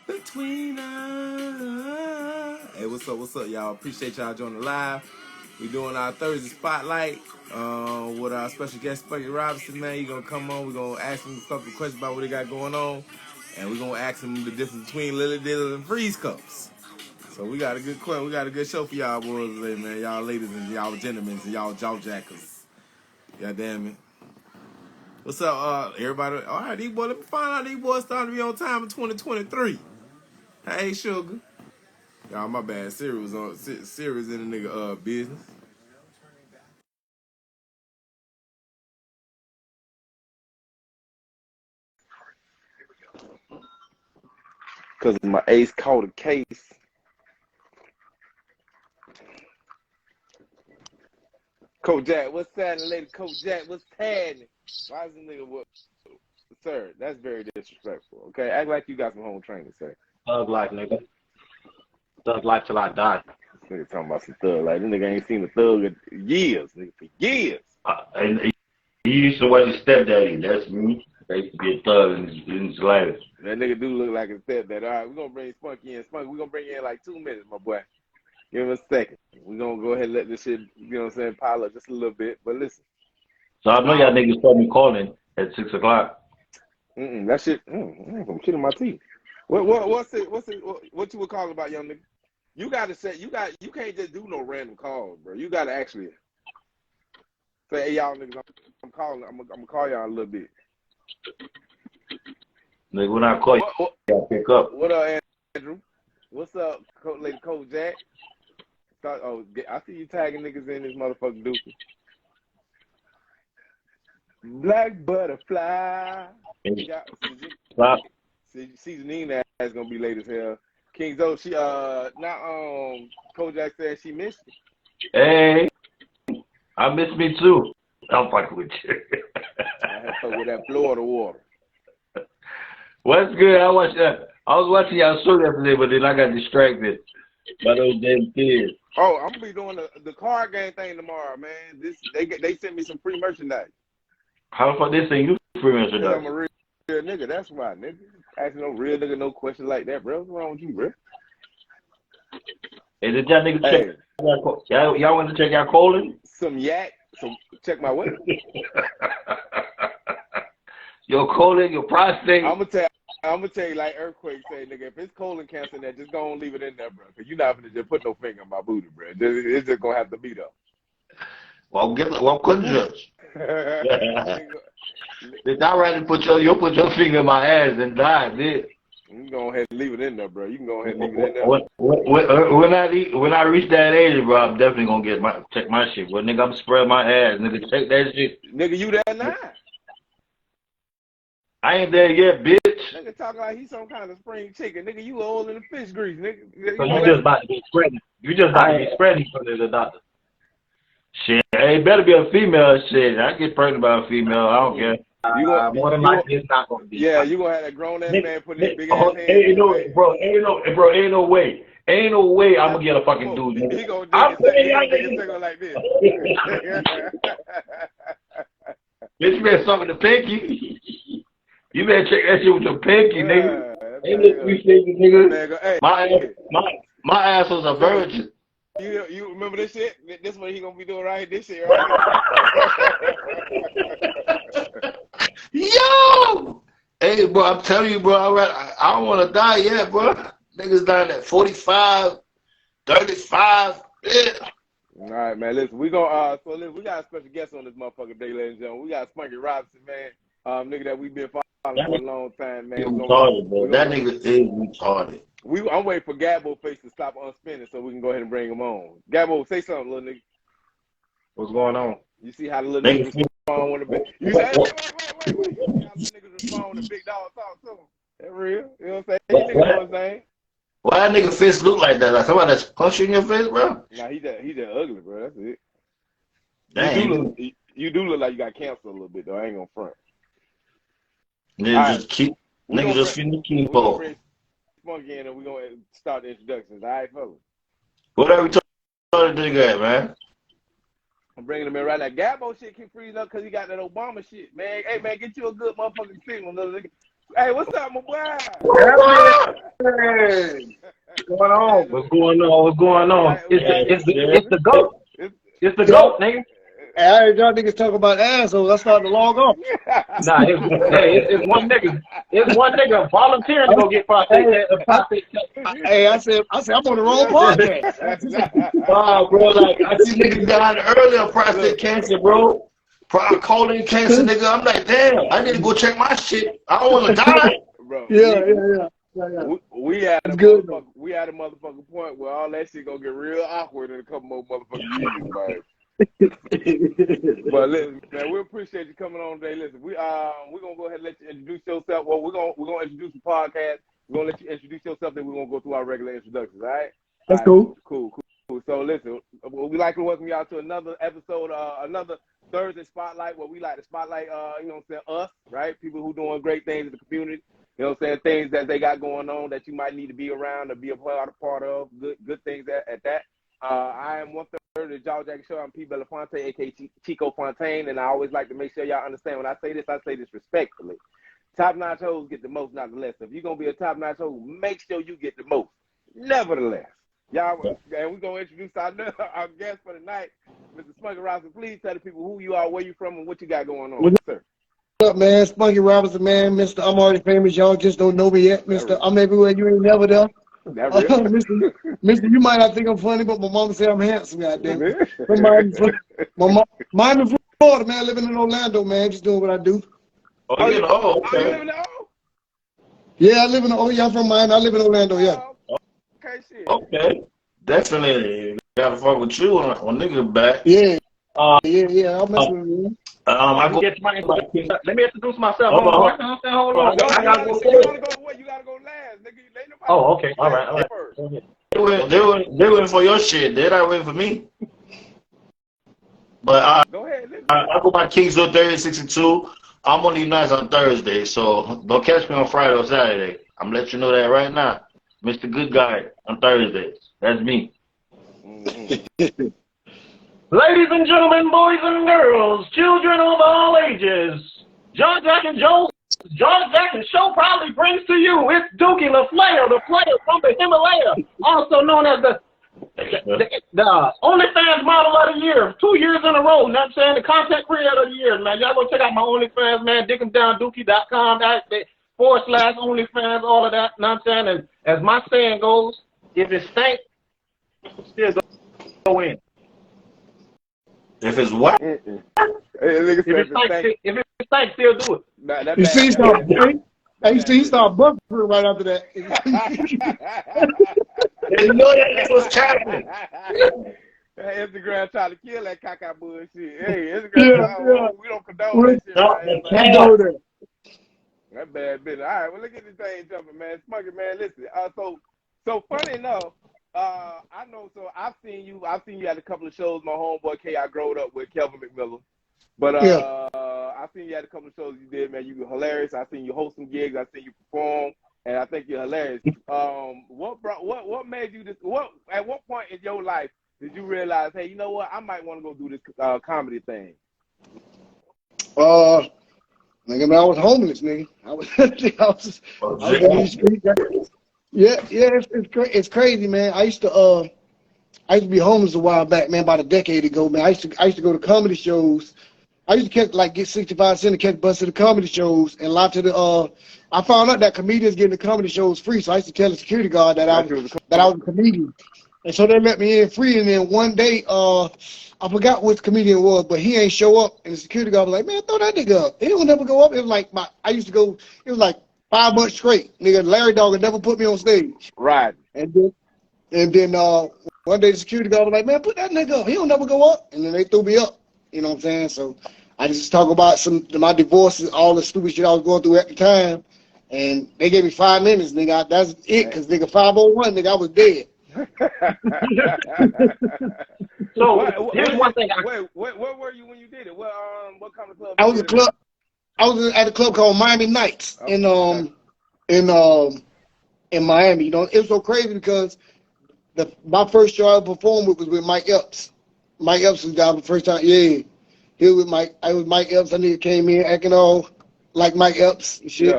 between us. Hey, what's up, y'all? Appreciate y'all joining the live. We doing our Thursday spotlight with our special guest, Spunky Robinson, man. He's gonna come on. We're gonna ask him a couple of questions about what they got going on. And we're gonna ask him the difference between Lily Dillers and freeze cups. So we got a good question. We got a good show for y'all boys today, man. Y'all ladies and y'all gentlemen and y'all jaw jackers. God damn it. What's up, everybody? All right, these boys, let me find out these boys starting to be on time in 2023. Hey, sugar. Y'all, my bad. Siri was on. Siri's in the nigga business. Because my ace caught a case. Coach Jack, what's happening, lady? Coach Jack, what's happening? Why is this nigga what? Sir, that's very disrespectful. Okay, act like you got some home training, sir. Thug life, nigga. Thug life till I die. This nigga talking about some thug life. This nigga ain't seen a thug in years, nigga, for years. And he used to watch his stepdaddy. That's me. I used to be a thug in his life. That nigga do look like a stepdad. All right, we're going to bring Spunky in. Spunky, we're going to bring you in like 2 minutes, my boy. Give him a second. We're going to go ahead and let this shit, you know what I'm saying, pile up just a little bit. But listen. So I know y'all niggas saw me calling at 6 o'clock. That shit, I'm shit in my teeth. What you would call about, young nigga? You got to say, you can't just do no random calls, bro. You got to actually say, hey, y'all niggas, I'm calling. I'm going to call y'all a little bit. Nigga, when I call you, y'all pick up. What up, Andrew? What's up, lady Coach Jack? Oh, I see you tagging niggas in this motherfucking dookie. Black butterfly. Seasoning ass gonna be late as hell. King Zoe, she Kojak said she missed you. Hey, I miss me too. I'm fucking with you. I had to fuck with that Florida water. What's good? I was watching y'all show yesterday, but then I got distracted by those damn kids. Oh, I'm gonna be doing the card game thing tomorrow, man. They sent me some free merchandise. How the fuck they say you free merchandise? I'm a real nigga. That's why, nigga. Asking no real nigga no questions like that, bro. What's wrong with you, bro? Hey, did y'all niggas check? Y'all want to check your colon? Check my what? Your colon, your prostate. I'm gonna tell you like Earthquake say, nigga, if it's colon cancer in there, just go and leave it in there, bro. Cause you're not gonna just put no finger in my booty, bro. It's just gonna have to be there. Well, couldn't judge. I'd rather put your finger in my ass and die, bitch. You can go ahead and leave it in there, bro. You can go ahead and leave it in there. When I reach that age, bro, I'm definitely gonna check my shit. Well, nigga, I'm spreading my ass, nigga. Check that shit. Nigga, you there now? I ain't there yet, bitch. Nigga talking like he's some kind of spring chicken. Nigga, you old in the fish grease, nigga. So you just about to be spreading. You just about to be spreading from the doctor. Shit, hey, better be a female. Shit, I get pregnant by a female. I don't care. More than likely, it's not gonna be. Yeah, you gonna have that grown ass man putting his big ass hands. Ain't no way. Ain't no way I'm gonna get a fucking dude. He gonna do like this. Bitch, you better suck with the pinky. You better check that shit with your pinky, nigga. Ain't no appreciate nigga. Hey, my ass was a virgin. You remember this shit? This what he gonna be doing right here. This shit right here. Yo! Hey, bro, I'm telling you, bro, I don't want to die yet, bro. Niggas dying at 45, 35. Yeah. All right, man. Listen, we gonna we got a special guest on this motherfucking day, ladies and gentlemen. We got Spunky Robinson, man. Nigga that we've been following for a long time, man. Retarded, bro. That nigga is retarded. I'm waiting for Gabbo face to stop unspinning so we can go ahead and bring him on. Gabbo, say something, little nigga. What's going on? You see how the little niggas respond when the big... You say, wait. You see how the niggas respond when the big dog talk to them. That real? You know what I'm saying? You niggas know what I'm saying? Why that nigga face look like that? Like somebody that's punching your face, bro? Nah, he just ugly, bro. That's it. Damn. You do look like you got cancer a little bit, though. I ain't gonna front. Niggas just keep on. Spunky in and we're gonna start the introductions. All right, fellas. What are we talking to nigga at, man? I'm bringing him in right now. Gabbo shit keep freezing up because he got that Obama shit, man. Hey, man, get you a good motherfucking signal, little nigga. Hey, what's up, my boy? What's going on? What's going on? What's going on? It's the GOAT. It's the GOAT, nigga. Hey, I heard y'all niggas talk about assholes. I started to log off. Nah, it's one nigga. It's one nigga volunteering to go get prostate. Hey, I said I'm on the wrong podcast. Wow, bro, like I see niggas dying early of prostate cancer, bro. Colon cancer, nigga. I'm like, damn, I need to go check my shit. I don't want to die. Bro, Yeah. We had a motherfucking point where all that shit gonna get real awkward in a couple more motherfucking years, man. But listen, man, we appreciate you coming on today. Listen, we're gonna go ahead and let you introduce yourself. Well, we're gonna introduce the podcast. We're gonna let you introduce yourself, then we're gonna go through our regular introductions. All right? That's all right, cool. Cool. So listen, we'd like to welcome y'all to another episode, another Thursday Spotlight, where we like to spotlight, you know what I'm saying, us, right? People who doing great things in the community. You know what I'm saying? Things that they got going on that you might need to be around or be a part of. Good things at that. I am 1/3 of the Jaw Jack Show. I'm P. Belafonte, a.k.a. Chico Fontaine, and I always like to make sure y'all understand when I say this respectfully. Top-notch hoes get the most, not the less. If you're going to be a top-notch hoe, make sure you get the most. Nevertheless, y'all, and we're going to introduce our guest for the night, Mr. Spunky Robinson. Please tell the people who you are, where you from, and what you got going on, sir. What's up, man? Spunky Robinson, man. Mr. I'm already famous. Y'all just don't know me yet. Mr. I'm everywhere. You ain't never there. Mister, you might not think I'm funny, but my mama say I'm handsome, goddamn. Mine in Florida, man. Living in Orlando, man. Just doing what I do. Oh, you know, okay. You live in the O? Yeah, I live in the O. Y'all from mine. I live in Orlando, yeah. Okay, shit. Okay. Definitely gotta fuck with you on niggas back. Yeah. I'll mess with you. Let me introduce myself. Hold on. You gotta go last, nigga. Oh, okay. All right. They waiting for your shit. They're not waiting for me. But go ahead. I go by Kingsville 3062. I'm on these nights on Thursday, so don't catch me on Friday or Saturday. I'm letting you know that right now. Mr. Good Guy on Thursdays. That's me. Ladies and gentlemen, boys and girls, children of all ages, John Jack and Show proudly brings to you, it's Dookie the Flair from the Himalaya, also known as the OnlyFans model of the year, 2 years in a row, you know what I'm saying? The content creator of the year, man. Y'all go check out my OnlyFans, man. Dig them down, dookie.com, /OnlyFans, all of that, you know what I'm saying? And as my saying goes, if it stank, still go in. If it's what? If it stank, still do it. You see, he started buffering right after that. You know that's what's happening. Instagram trying to kill that caca bullshit. Hey, Instagram, we don't condone that shit. Right? That bad business. All right, well, look at this thing jumping, man. Spunky, man, listen. So funny enough, I know. So I've seen you at a couple of shows. My homeboy K, I growed up with Kelvin McMillan. But I've seen you at a couple of shows you did, man. You were hilarious. I've seen you host some gigs. I've seen you perform, and I think you're hilarious. What made you this? At what point in your life did you realize, hey, you know what? I might want to go do this comedy thing. Nigga, I was homeless, nigga. I was in these streets. Yeah, it's crazy, man. I used to be homeless a while back, man, about a decade ago, man. I used to go to comedy shows. I used to get 65 cents to catch bus to the comedy shows and lie to the I found out that comedians getting the comedy shows free, so I used to tell the security guard that I was a comedian. And so they let me in free, and then one day, I forgot which comedian it was, but he ain't show up, and the security guard was like, man, throw that nigga up. He don't never go up. It was like it was like 5 months straight. Nigga, Larry Dog had never put me on stage. Right. And then one day the security guard was like, man, put that nigga up. He don't never go up. And then they threw me up. You know what I'm saying? So I just talk about my divorces, all the stupid shit I was going through at the time. And they gave me 5 minutes, nigga. That's it, because nigga, 5:01, nigga, I was dead. So here's one thing. Where were you when you did it? What kind of club? I was at a club called Miami Nights in Miami. You know, it was so crazy because my first show I performed with was with Mike Epps. Mike Epps was the first time. Yeah, he was with Mike. I was Mike Epps. That nigga came in acting all like Mike Epps and shit.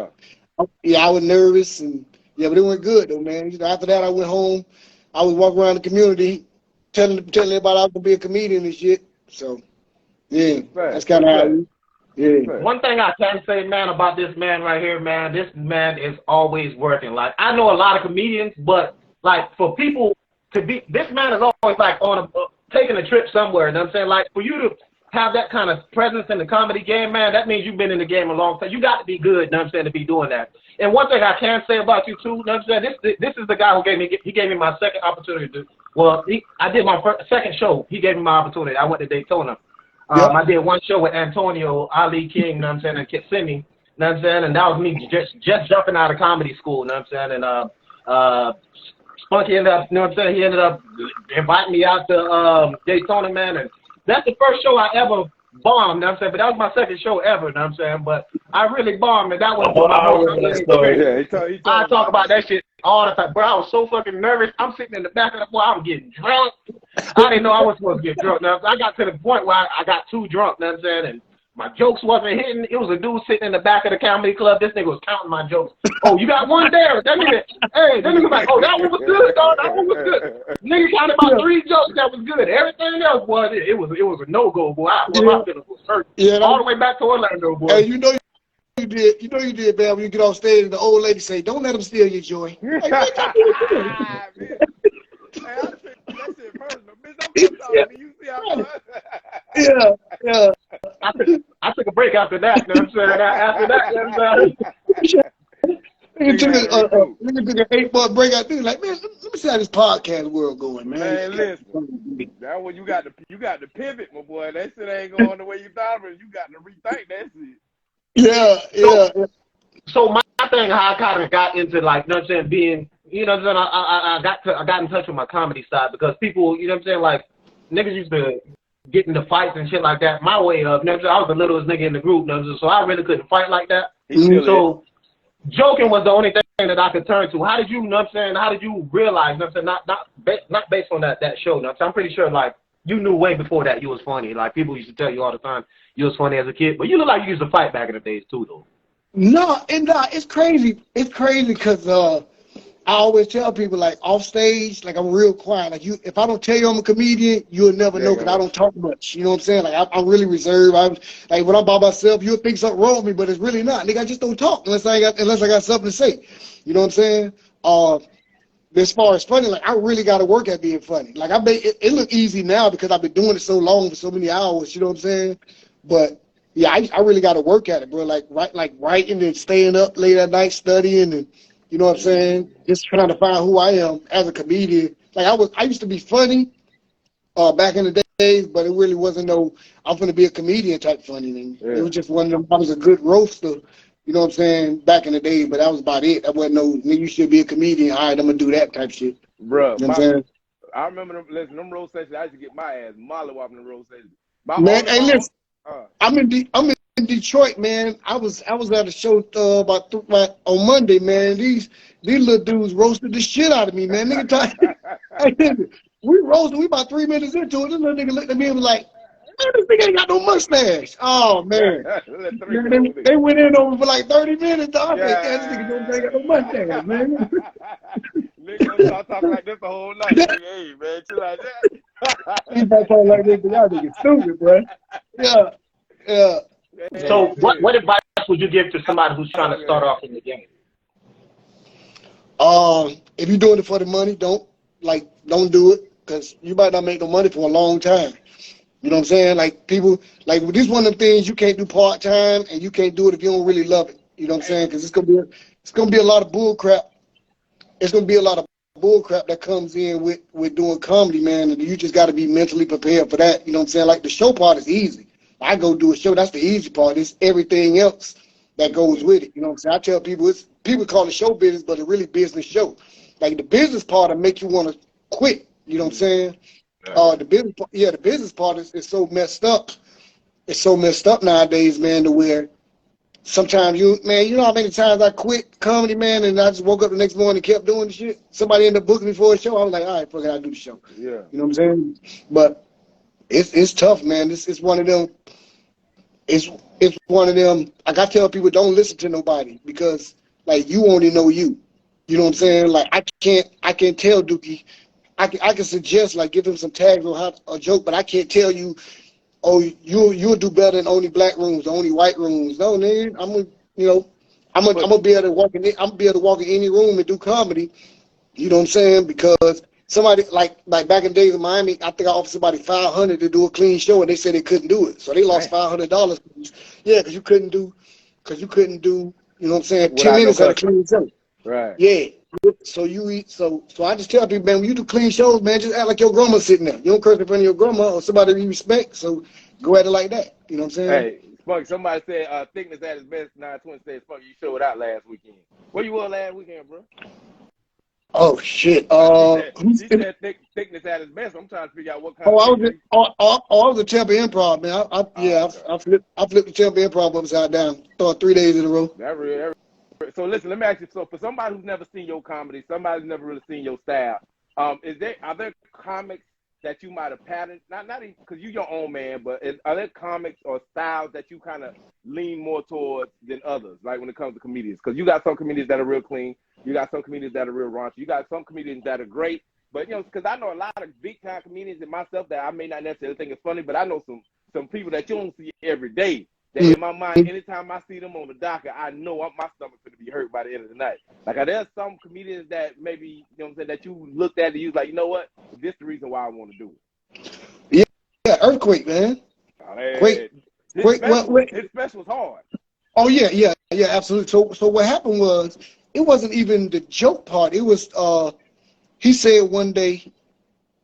Yeah, I was nervous and but it went good though, man. After that, I went home. I was walking around the community, telling everybody I was gonna be a comedian and shit. So, yeah, that's kind of how. Yeah. One thing I can say, man, about this man right here, man, this man is always working. Like, I know a lot of comedians, but like for people to be, this man is always like on taking a trip somewhere. You know what I'm saying? Like, for you to have that kind of presence in the comedy game, man, that means you've been in the game a long time. You got to be good, you know what I'm saying, to be doing that. And one thing I can say about you too, you know what I'm saying, this is the guy who gave me my second opportunity to, I did my second show. He gave me my opportunity. I went to Daytona. I did one show with Antonio, Ali King, you know what I'm saying, and Kissimmee, you know what I'm saying, and that was me just jumping out of comedy school, you know what I'm saying, and Spunky ended up, you know what I'm saying, he ended up inviting me out to Daytona, man, and that's the first show I ever bombed, you know what I'm saying, but that was my second show ever, you know what I'm saying, but I really bombed, and that was I talk about that shit all the time, bro. I was so fucking nervous. I'm sitting in the back of the bar, I'm getting drunk. I didn't know I was supposed to get drunk. Now, I got to the point where I got too drunk, you know what I'm saying, and my jokes wasn't hitting. It was a dude sitting in the back of the comedy club. This nigga was counting my jokes. Oh, you got one there. That nigga, hey, that nigga like, oh, that one was good, dog. That one was good. Nigga counted about 3 jokes that was good. Everything else was it was a no-go, boy. My feelings was hurt. All the way back to Orlando, boy. Hey, you know you did, man, when you get off stage and the old lady say, don't let them steal your joy. Like, what yeah. I took a break after that, you know what I'm saying? After that, you know what I'm saying? Nigga took an 8-month break out there, like, man, let me see how this podcast world going, man. Man, listen, that when you got to pivot, my boy. That shit ain't going the way you thought it. You got to rethink that shit. Yeah. So my thing, how I kind of got into, like, you know what I'm saying, being, you know what I'm saying, I got in touch with my comedy side because people, you know what I'm saying, like, niggas used to get into fights and shit like that my way of, you know what I'm saying, I was the littlest nigga in the group, you know what I'm saying, so I really couldn't fight like that. So joking was the only thing that I could turn to. How did you know what I'm saying, how did you realize, you know what I'm saying, not based on that show, you know what I'm saying, I'm pretty sure, like, you knew way before that you was funny. Like, people used to tell you all the time you was funny as a kid, but you look like you used to fight back in the days too, though. No, it's crazy. It's crazy because I always tell people, like, off stage, like, I'm real quiet. Like, if I don't tell you I'm a comedian, you'll never know because I don't talk much. You know what I'm saying? Like, I'm really reserved. Like, when I'm by myself, you'll think something wrong with me, but it's really not. Nigga, I just don't talk unless I got something to say. You know what I'm saying? As far as funny, like, I really got to work at being funny. Like, it look easy now because I've been doing it so long for so many hours. You know what I'm saying? But yeah, I really got to work at it, bro. Like writing and staying up late at night studying, and you know what I'm saying? Just trying to find who I am as a comedian. Like, I used to be funny back in the days, but it really wasn't no I'm gonna be a comedian type funny thing. Yeah. It was just one of them. I was a good roaster. You know what I'm saying? Back in the day, but that was about it. That wasn't no, you should be a comedian. All right, I'm going to do that type shit. Bro, you know what I'm saying? I remember them road sessions. I used to get my ass mollywopping the road sessions. Man, hey, listen, I'm in Detroit, man. I was at a show about on Monday, man. These little dudes roasted the shit out of me, man. We roasted. We about 3 minutes into it. This little nigga looked at me and was like, man, this nigga ain't got no mustache. Oh, man. They went in over for like 30 minutes. I think this nigga don't got no mustache, man. Nigga start talking like this the whole night. Hey, man, chill like that. He's not talking like this, but y'all niggas stupid, bro. Yeah. So what advice would you give to somebody who's trying to start off in the game? If you're doing it for the money, don't do it, because you might not make no money for a long time. You know what I'm saying? Like, people, like, this is one of them things you can't do part-time, and you can't do it if you don't really love it. You know what I'm saying? Because it's gonna be a lot of bull crap. It's gonna be a lot of bull crap that comes in with doing comedy, man, and you just got to be mentally prepared for that. You know what I'm saying? Like, the show part is easy. I go do a show, that's the easy part. It's everything else that goes with it. You know what I'm saying? I tell people, people call it show business, but it's really business show. Like, the business part will make you want to quit. You know what I'm saying? The business part is so messed up. It's so messed up nowadays, man, to where sometimes you know how many times I quit comedy, man, and I just woke up the next morning and kept doing the shit. Somebody ended up booking me for a show. I was like, all right, fuck it, I'll do the show. Yeah. You know what I'm saying? But it's tough, man. It's one of them. It's one of them. Like, I tell people, don't listen to nobody, because, like, you only know you. You know what I'm saying? Like I can't tell Dookie. I can suggest like give him some tags on how a joke, but I can't tell you, oh, you'll do better in only black rooms, only white rooms. No, nigga, I'm gonna be able to walk in. I'm gonna be able to walk in any room and do comedy. You know what I'm saying? Because somebody like back in the days in Miami, I think I offered somebody $500 to do a clean show, and they said they couldn't do it, so they lost $500. Yeah, because you couldn't do. You know what I'm saying? 10 minutes at a clean show. Right. Yeah. So you eat. So I just tell people, man, when you do clean shows, man, just act like your grandma's sitting there. You don't curse in front of your grandma or somebody you respect. So go at it like that. You know what I'm saying? Hey, Spunky, somebody said thickness at its best. 920 said Spunky, you showed out last weekend. Where you were last weekend, bro? Oh shit. He said thickness at its best. I'm trying to figure out what kind. I was at Tampa Improv, man. I flipped the Tampa Improv upside down. Thought 3 days in a row. That real. So listen, let me ask you. So for somebody who's never seen your comedy, somebody who's never really seen your style, are there comics that you might have patterned? Not even because you're your own man, but are there comics or styles that you kind of lean more towards than others? Like when it comes to comedians, because you got some comedians that are real clean, you got some comedians that are real raunchy, you got some comedians that are great. But because I know a lot of big time comedians and myself that I may not necessarily think is funny, but I know some people that you don't see every day. That in my mind, anytime I see them on the docket, I know my stomach's going to be hurt by the end of the night. Like, are there some comedians that maybe, you know what I'm saying, that you looked at and you was like, you know what? This is the reason why I want to do it. Yeah, Earthquake, man. His special was hard. Oh, yeah, absolutely. So what happened was, it wasn't even the joke part. It was, he said one day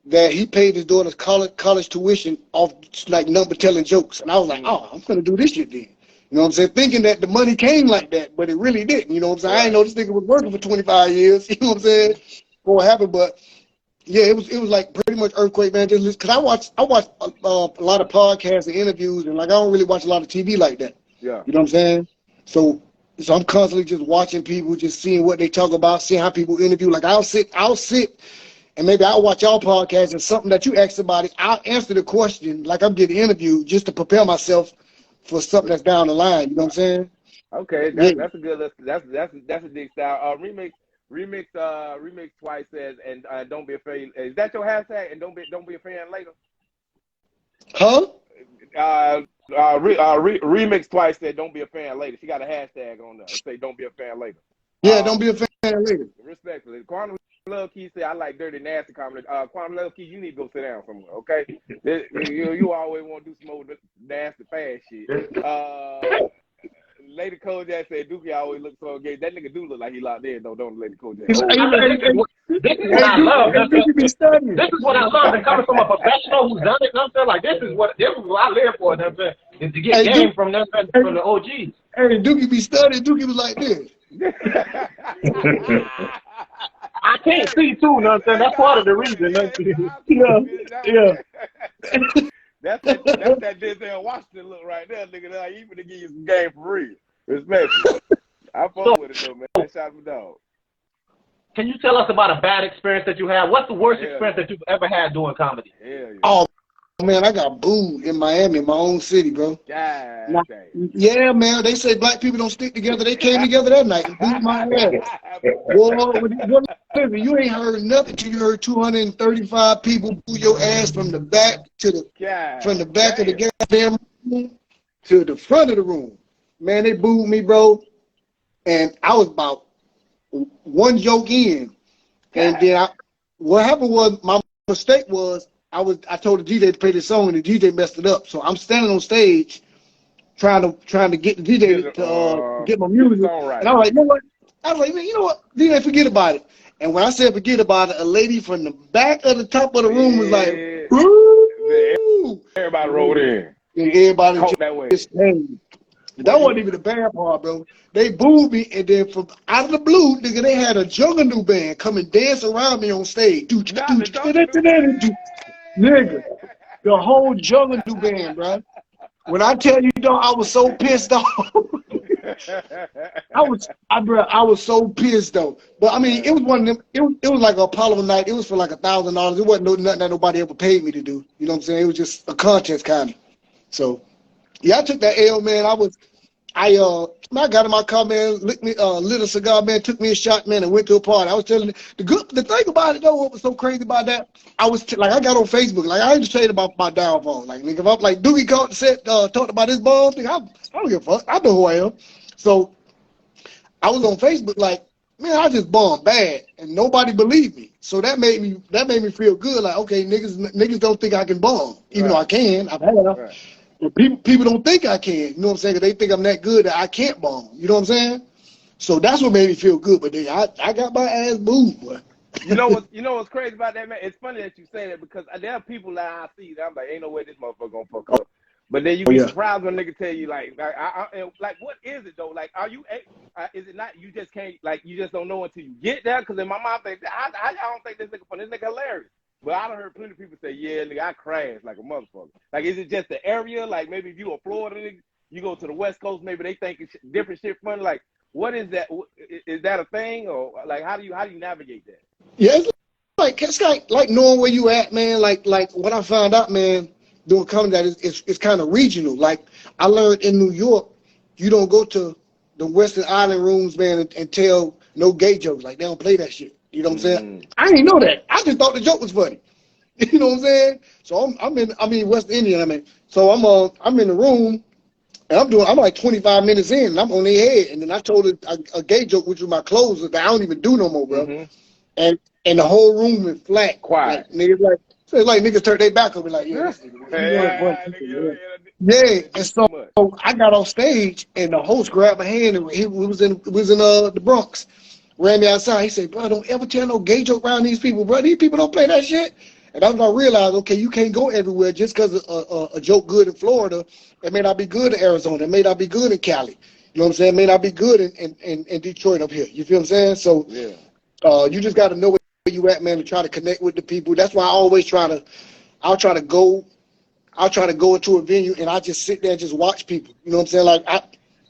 that he paid his daughter's college tuition off like number telling jokes. And I was like, oh, I'm going to do this shit then. You know what I'm saying? Thinking that the money came like that, but it really didn't. You know what I'm saying? Right. I didn't know this nigga was working for 25 years. You know what I'm saying? For what happened. But yeah, it was like pretty much Earthquake, man. Just because I watch a lot of podcasts and interviews, and like I don't really watch a lot of TV like that. Yeah. You know what I'm saying? So I'm constantly just watching people, just seeing what they talk about, seeing how people interview. Like I'll sit and maybe I'll watch y'all podcast and something that you ask somebody, I'll answer the question like I'm getting interviewed just to prepare myself for something that's down the line. You know what I'm saying? Okay, that's a good list. That's a big style. Remix twice says, and don't be afraid. Is that your hashtag? And don't be a fan later. Huh? Remix twice said, don't be a fan later. She got a hashtag on there. Say, don't be a fan later. Yeah, don't be a fan later. Respectfully, Quantum Love Key said, I like dirty, nasty comedy. Quantum Love Key, you need to go sit down somewhere, okay? You always want to do some old nasty, fast shit. Lady Kojak said, Dookie always looks so gay. That nigga do look like he locked in, though, don't Lady Kojak? This is what I love. This is what I love. And coming from a professional who's done it, I'm saying, like, this is what I live for. Is to get game from them, from the OGs. Hey, Dookie be studying. Dookie was like this. I can't see too, you know what I'm saying? That's part of the reason. Yeah. That's that Denzel Washington look right there, nigga. Now you finna give you some game for real. Respect. I fuck with it though, man. Shout out to dog. Can you tell us about a bad experience that you had? What's the worst experience that you've ever had doing comedy? Yeah. Oh man, I got booed in Miami, in my own city, bro. Yeah, man. They say black people don't stick together. They came together that night and beat my ass. Boy, you ain't heard nothing till you heard 235 people boo your ass from the back to the back of the goddamn room to the front of the room. Man, they booed me, bro. And I was about one joke in. And then what happened was my mistake was I told the DJ to play this song and the DJ messed it up. So I'm standing on stage trying to get the DJ to get my music. And I'm like, you know what? I was like, man, you know what? DJ, forget about it. And when I said forget about it, a lady from the back of the top of the room was like, ooh. Everybody rolled in. And everybody caught that way. That wasn't even the bad part, bro. They booed me, and then from out of the blue, nigga, they had a Jungle band come and dance around me on stage. Nigga, the whole Jungle band, bro. When I tell you, dog, I was so pissed off. I was so pissed though. But I mean, it was one of them. It was like an Apollo night. It was for like $1,000. It wasn't nothing that nobody ever paid me to do. You know what I'm saying? It was just a contest kind of. So yeah, I took that L, man. I got in my car, man, lit a cigar, man, took me a shot, man, and went to a party. I was telling the thing about it though, what was so crazy about that, I got on Facebook, like I ain't just about my downfall. Like nigga, if I'm like Doogie called and said talked about his bombs, nigga, I don't give a fuck. I know who I am. So I was on Facebook like, man, I just bombed bad, and nobody believed me. So that made me feel good. Like, okay, niggas don't think I can bomb, even though I can. I've had enough. Right. But people don't think I can. You know what I'm saying? 'Cause they think I'm that good that I can't bomb. You know what I'm saying? So that's what made me feel good. But then I got my ass moved, boy. You know what's crazy about that, man? It's funny that you say that because there are people that I see that I'm like, ain't no way this motherfucker gonna fuck up. But then you be surprised when a nigga tell you like what is it though? Like, are you? Is it not? You just can't you just don't know until you get there. Because in my mind, I don't think this nigga funny. This nigga hilarious. But I done heard plenty of people say, yeah, nigga, I crashed like a motherfucker. Like, is it just the area? Like, maybe if you a Florida nigga, you go to the West Coast, maybe they think it's different shit funny. Like, what is that? Is that a thing, or like how do you navigate that? Yeah, it's like knowing where you at, man. Like what I found out, man, doing comedy, that it's kind of regional. Like I learned in New York, you don't go to the Western Island rooms, man, and tell no gay jokes. Like they don't play that shit. You know what I'm saying? I didn't know that. I just thought the joke was funny. You know what I'm saying? So I'm in West Indian. I mean, so I'm in the room, and I'm like 25 minutes in, and I'm on their head, and then I told a gay joke, which was my closer, that I don't even do no more, bro. And the whole room went flat, quiet. Like, niggas like niggas turned their back on me, like, yeah, yeah. And so I got off stage, and the host grabbed my hand, and he was in the Bronx. Ran me outside. He said, bro, don't ever tell no gay joke around these people, bro. These people don't play that shit. And that's when I realized, okay, you can't go everywhere just because a joke good in Florida. It may not be good in Arizona. It may not be good in Cali. You know what I'm saying? It may not be good in Detroit up here. You feel what I'm saying? So you just got to know where you at, man, to try to connect with the people. That's why I always I'll try to go into a venue and I just sit there and just watch people. You know what I'm saying?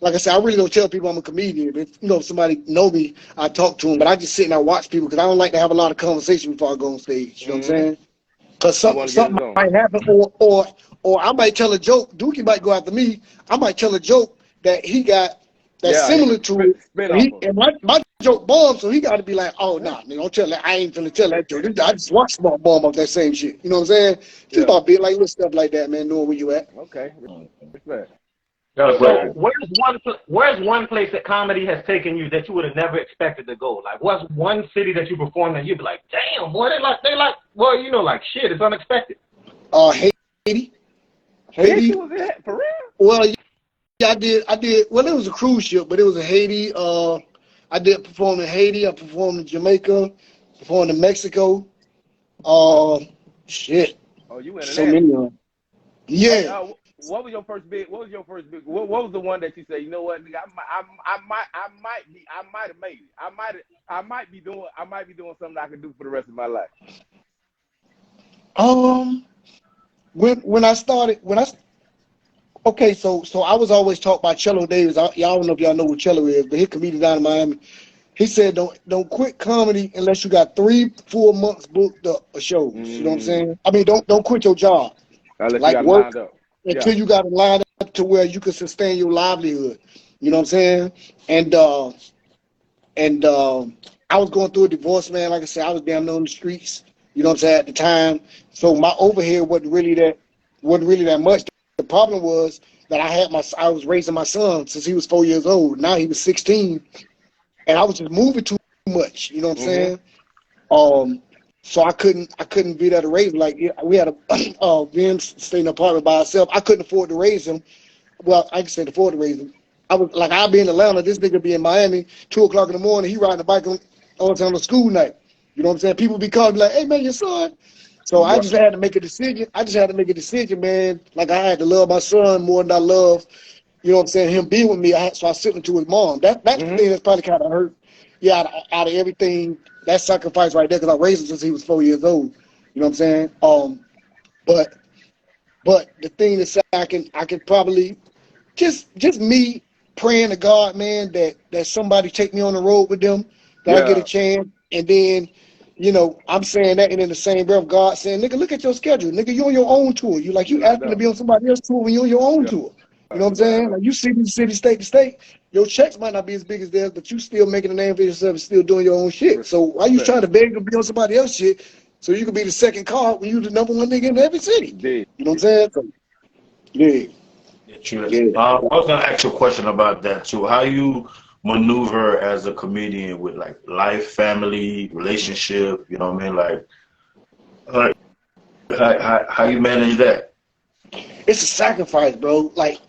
Like I said, I really don't tell people I'm a comedian. If if somebody know me, I talk to them. But I just sit and I watch people because I don't like to have a lot of conversation before I go on stage. You know what I'm saying? Because something might happen, or I might tell a joke. Dookie might go after me. I might tell a joke that he got that's similar to it. And my joke bombed, so he got to be like, oh, nah, nigga, don't tell that. I ain't finna tell that joke. I just watched small bomb off that same shit. You know what I'm saying? Just about being like little stuff like that, man, knowing where you at. Okay. Respect. So where's one place that comedy has taken you that you would have never expected to go? Like, what's one city that you performed and you'd be like, damn, boy, they like, well, like shit, it's unexpected. Haiti. Haiti was it for real? Well, yeah, I did. Well, it was a cruise ship, but it was in Haiti. I did perform in Haiti. I performed in Jamaica. Performed in Mexico. Shit. Oh, you went so many of them. Yeah. What was your first big? What was the one that you say? You know what? I might have made it. I might be doing something I can do for the rest of my life. Okay, so I was always taught by Cello Davis. Y'all don't know if y'all know what Cello is, but he comedian down in Miami. He said, don't quit comedy unless you got 3-4 months booked up a shows. You know what I'm saying? I mean, don't quit your job. Unless like you got work lined up. until you got it lined up to where you can sustain your livelihood. You know what I'm saying? And I was going through a divorce, man. Like I said, I was down on the streets. You know what I'm saying, at the time. So my overhead wasn't really that much. The problem was that I was raising my son since he was 4 years old. Now he was 16, and I was just moving too much. You know what I'm saying? So I couldn't be there to raise him. Like we had a Ben staying in an apartment by himself. I couldn't afford to raise him. Well, I can afford to raise him. I was like, I'll be in Atlanta. This nigga be in Miami. 2:00 in the morning. He riding the bike on a school night. You know what I'm saying? People be calling me like, "Hey man, your son." So I just had to make a decision. Man. Like I had to love my son more than I love, you know what I'm saying, him being with me. So I sent him to his mom. That's the thing that's probably kind of hurt. Yeah, out of everything, that sacrifice right there, because I raised him since he was 4 years old. You know what I'm saying? But the thing is, I can probably just me praying to God, man, that somebody take me on the road with them, that I get a chance, and then, you know, I'm saying that, and in the same breath, God saying, nigga, look at your schedule. Nigga, you on your own tour. You asking to be on somebody else's tour when you're on your own tour. You know what I'm saying? Like you city, state to state. Your checks might not be as big as theirs, but you still making a name for yourself and still doing your own shit. So why you trying to beg to be on somebody else's shit so you can be the second card when you the number one nigga in every city? You know what I'm saying? So, yeah. True. Yeah. I was gonna ask you a question about that too. How you maneuver as a comedian with like life, family, relationship? You know what I mean? Like how you manage that? It's a sacrifice, bro. Like,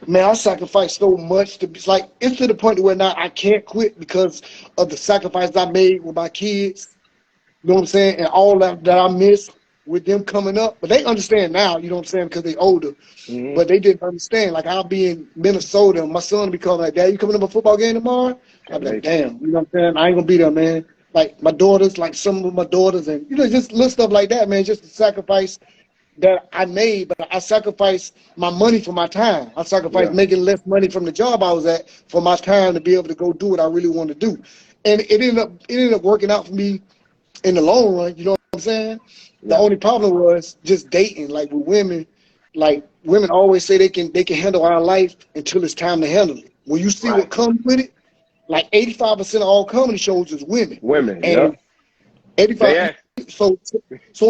man, I sacrifice so much to be like it's to the point where now I can't quit because of the sacrifice I made with my kids. You know what I'm saying? And all that I missed with them coming up. But they understand now, you know what I'm saying, because they older. Mm-hmm. But they didn't understand. Like I'll be in Minnesota and my son will be calling like, Dad, you coming to a football game tomorrow? I'll be like, damn, you know what I'm saying? I ain't gonna be there, man. Like my daughters, like some of my daughters and just little stuff like that, man, just the sacrifice that I made, but I sacrificed my money for my time. I sacrificed making less money from the job I was at for my time to be able to go do what I really want to do. And it ended up working out for me in the long run, you know what I'm saying? The only problem was just dating, like with women, like women always say they can handle our life until it's time to handle it. When you see what comes with it, like 85% of all comedy shows is women. And 85 so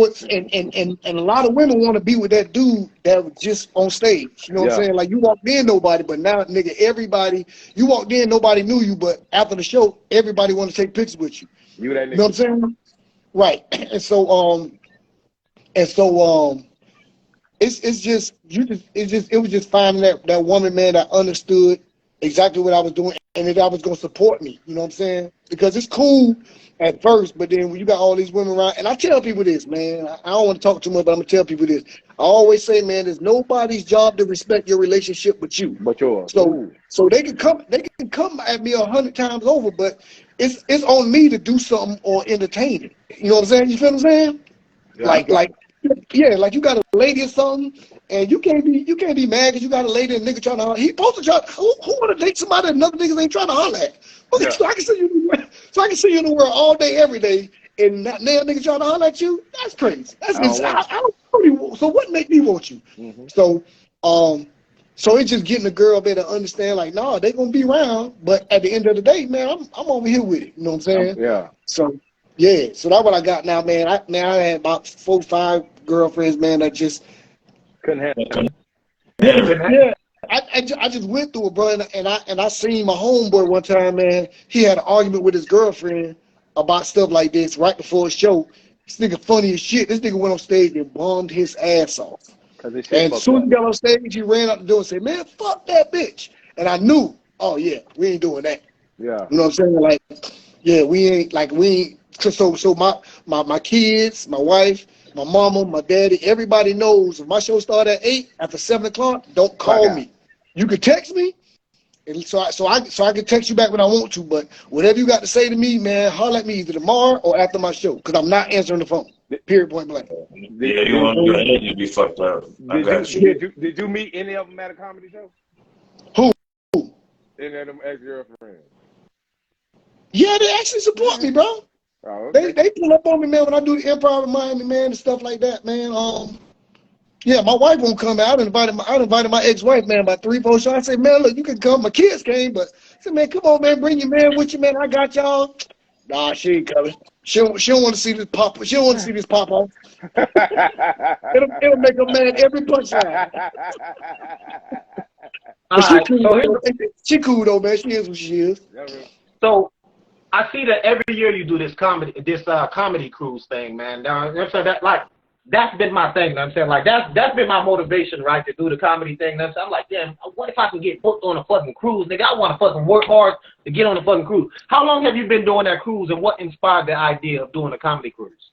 it's and a lot of women want to be with that dude that was just on stage. You know what I'm saying? Like you walked in nobody, but now nigga everybody you walked in nobody knew you, but after the show everybody want to take pictures with you. You that nigga. You know what I'm saying? Right. And so it was just finding that woman, man, that understood exactly what I was doing and that I was gonna support me. You know what I'm saying? Because it's cool at first, but then when you got all these women around, and I tell people this, man, I don't want to talk too much, but I'm gonna tell people this. I always say, man, it's nobody's job to respect your relationship but you. But yours. So they can come at me 100 times over, but it's on me to do something or entertain it. You know what I'm saying? You feel what I'm saying? Like you got a lady or something, and you can't be mad because you got a lady and a nigga trying to holler. He supposed to try. Who want to date somebody that another niggas ain't trying to holler at? Okay, so I can see you in the world all day, every day, and not now nigga trying to holler at you. That's crazy. That's so what make me want you? Mm-hmm. So it's just getting the girl there to understand, like, nah, they gonna be around, but at the end of the day, man, I'm over here with it. You know what I'm saying? So that's what I got now, man. I had about 4 or 5 girlfriends, man, that just couldn't handle it. Yeah. I just went through it, bro, and I seen my homeboy one time, man. He had an argument with his girlfriend about stuff like this right before a show. This nigga funny as shit. This nigga went on stage and bombed his ass off. And as soon as he got on stage, he ran out the door and said, man, fuck that bitch. And I knew, oh yeah, we ain't doing that. Yeah. You know what I'm saying? Like, yeah, we ain't. So my kids, my wife, my mama, my daddy, everybody knows if my show start at 8, after 7 o'clock, don't call me. You can text me, and so I can text you back when I want to. But whatever you got to say to me, man, holler at me either tomorrow or after my show, because I'm not answering the phone. Period. Point blank. Yeah, you want your head to be fucked up. Did you meet any of them at a comedy show? Who? Any of them ex-girlfriends? Yeah, they actually support me, bro. Oh, okay. They pull up on me, man, when I do the improv in Miami, man, and stuff like that, man. Yeah, my wife won't come out. I invited my ex-wife, man, about 3, 4 shows. I said, man, look, you can come. My kids came, but I said, man, come on, man, bring your man with you, man. I got y'all. Nah, she ain't coming. She don't want to see this pop. She don't want to see this pop off. It'll make her mad every punchline. She cool though, man. She is what she is. So I see that every year you do this comedy cruise thing, man. That's been my thing. You know what I'm saying, like that's been my motivation, right, to do the comedy thing. You know what I'm saying? I'm like, damn, what if I can get booked on a fucking cruise, nigga? I want to fucking work hard to get on a fucking cruise. How long have you been doing that cruise, and what inspired the idea of doing a comedy cruise?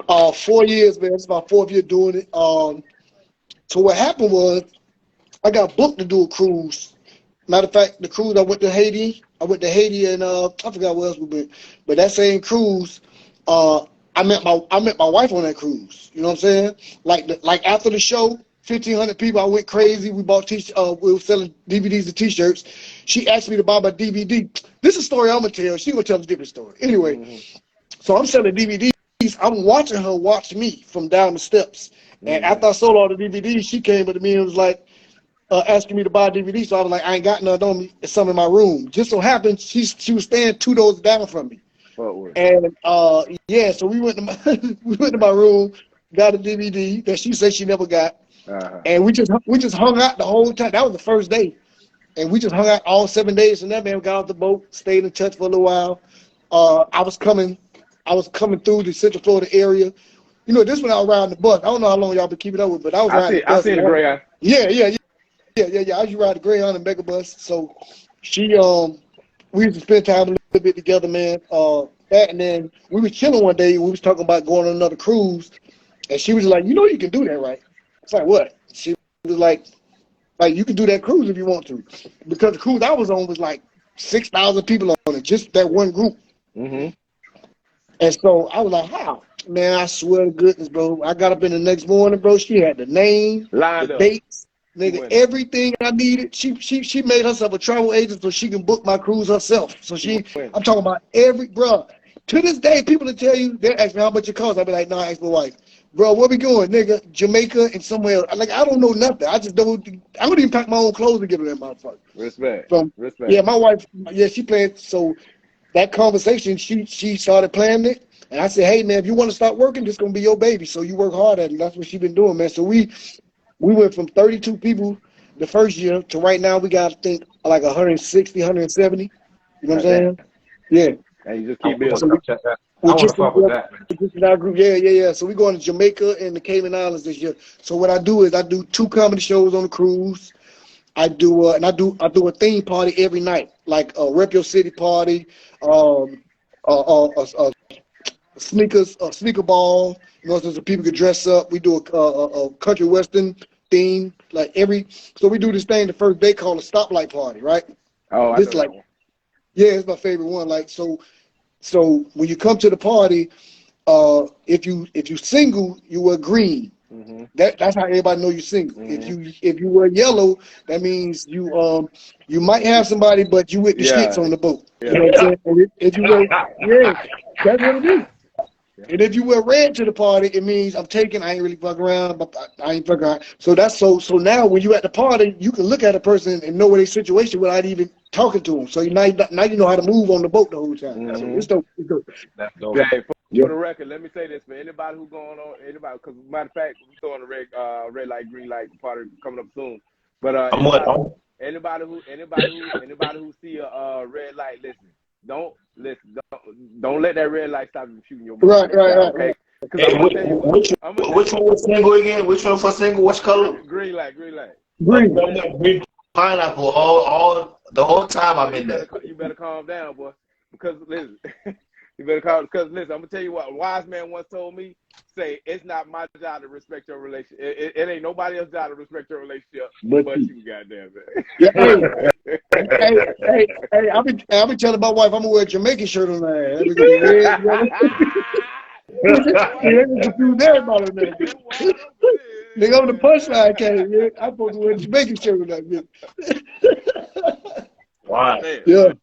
4 years, man. It's my 4th year doing it. So what happened was, I got booked to do a cruise. Matter of fact, the cruise I went to Haiti and I forgot where else we went, but that same cruise, I met my wife on that cruise. You know what I'm saying? Like after the show, 1,500 people. I went crazy. We bought we were selling DVDs and T-shirts. She asked me to buy my DVD. This is a story I'm gonna tell. She gonna tell a different story. Anyway, so I'm selling DVDs. I'm watching her watch me from down the steps. And after I sold all the DVDs, she came up to me and was like, asking me to buy a DVD. So I was like, I ain't got none on me. It's some in my room. Just so happened she was staying 2 doors down from me. And yeah, so we went to my room, got a DVD that she said she never got, and we just hung out the whole time. That was the first day, and we just hung out all 7 days. And that man got off the boat, stayed in touch for a little while. I was coming through the Central Florida area. You know, this when I was riding the bus. I don't know how long y'all been keeping up with, but I was riding the bus. I seen the Greyhound. Yeah. I used to ride the Greyhound and Megabus. So we used to spend time a little bit together, man. That, and then we was chilling one day. We was talking about going on another cruise, and she was like, "You know, you can do that, right?" It's like, "What?" She was like you can do that cruise if you want to, because the cruise I was on was like 6,000 people on it, just that one group. Mm-hmm. And so I was like, "How?" Man, I swear to goodness, bro. I got up in the next morning, bro. She had the name, the dates. Nigga, everything I needed. She made herself a travel agent so she can book my cruise herself. So I'm talking about bro. To this day, people will tell you, they ask me how much it costs. I'll be like, nah, I ask my wife. Bro, where we going, nigga? Jamaica and somewhere. Like, I don't know nothing. I don't even pack my own clothes to get to that motherfucker. Respect. Yeah, my wife, she played. So that conversation, she started planning it. And I said, hey, man, if you want to start working, this is going to be your baby. So you work hard at it. That's what she been doing, man. So we went from 32 people the first year to right now we got, I think, like 160, 170. You know what I'm saying? Yeah. And you just keep building. I want to fuck with that, man. Our group. Yeah. So we're going to Jamaica and the Cayman Islands this year. So what I do is I do 2 comedy shows on the cruise. I do I do a theme party every night, like a Rep Your City party, sneaker ball. You know, so people can dress up. We do a country western theme, so we do this thing the first day called a stoplight party, right? Oh, I know that one. Yeah, it's my favorite one. Like, so when you come to the party, if you single, you wear green. Mm-hmm. That's how everybody know you're single. Mm-hmm. If you wear yellow, that means you might have somebody, but you with the shits on the boat. Yeah. You know what I'm saying? And if you wear, that's what it is. And if you wear red to the party, it means I ain't really fucking around, but I ain't fucking around. So that's so now when you at the party, you can look at a person and know what their situation without even talking to them. So now you know how to move on the boat the whole time. Mm-hmm. So it's dope. That's dope. Hey, for the record, let me say this, for anybody who's going on, because matter of fact, we're throwing a red light, green light party coming up soon. But anybody who see a red light, don't let that red light stop you from shooting your boat. Right. Okay. Hey, which one was single again? Which one for single? Which color? Green light. Green pineapple. All the whole time I'm in there. You better calm down, boy. Because listen, I'm gonna tell you what. A wise man once told me, say it's not my job to respect your relationship. It ain't nobody else's job to respect your relationship, but you, goddamn man. Yeah, hey, I've been telling my wife I'm gonna wear a Jamaican shirt on there. Let me get red. Nigga, on the punchline came, yeah. I'm supposed to wear a Jamaican shirt on that bitch. Wow. Yeah.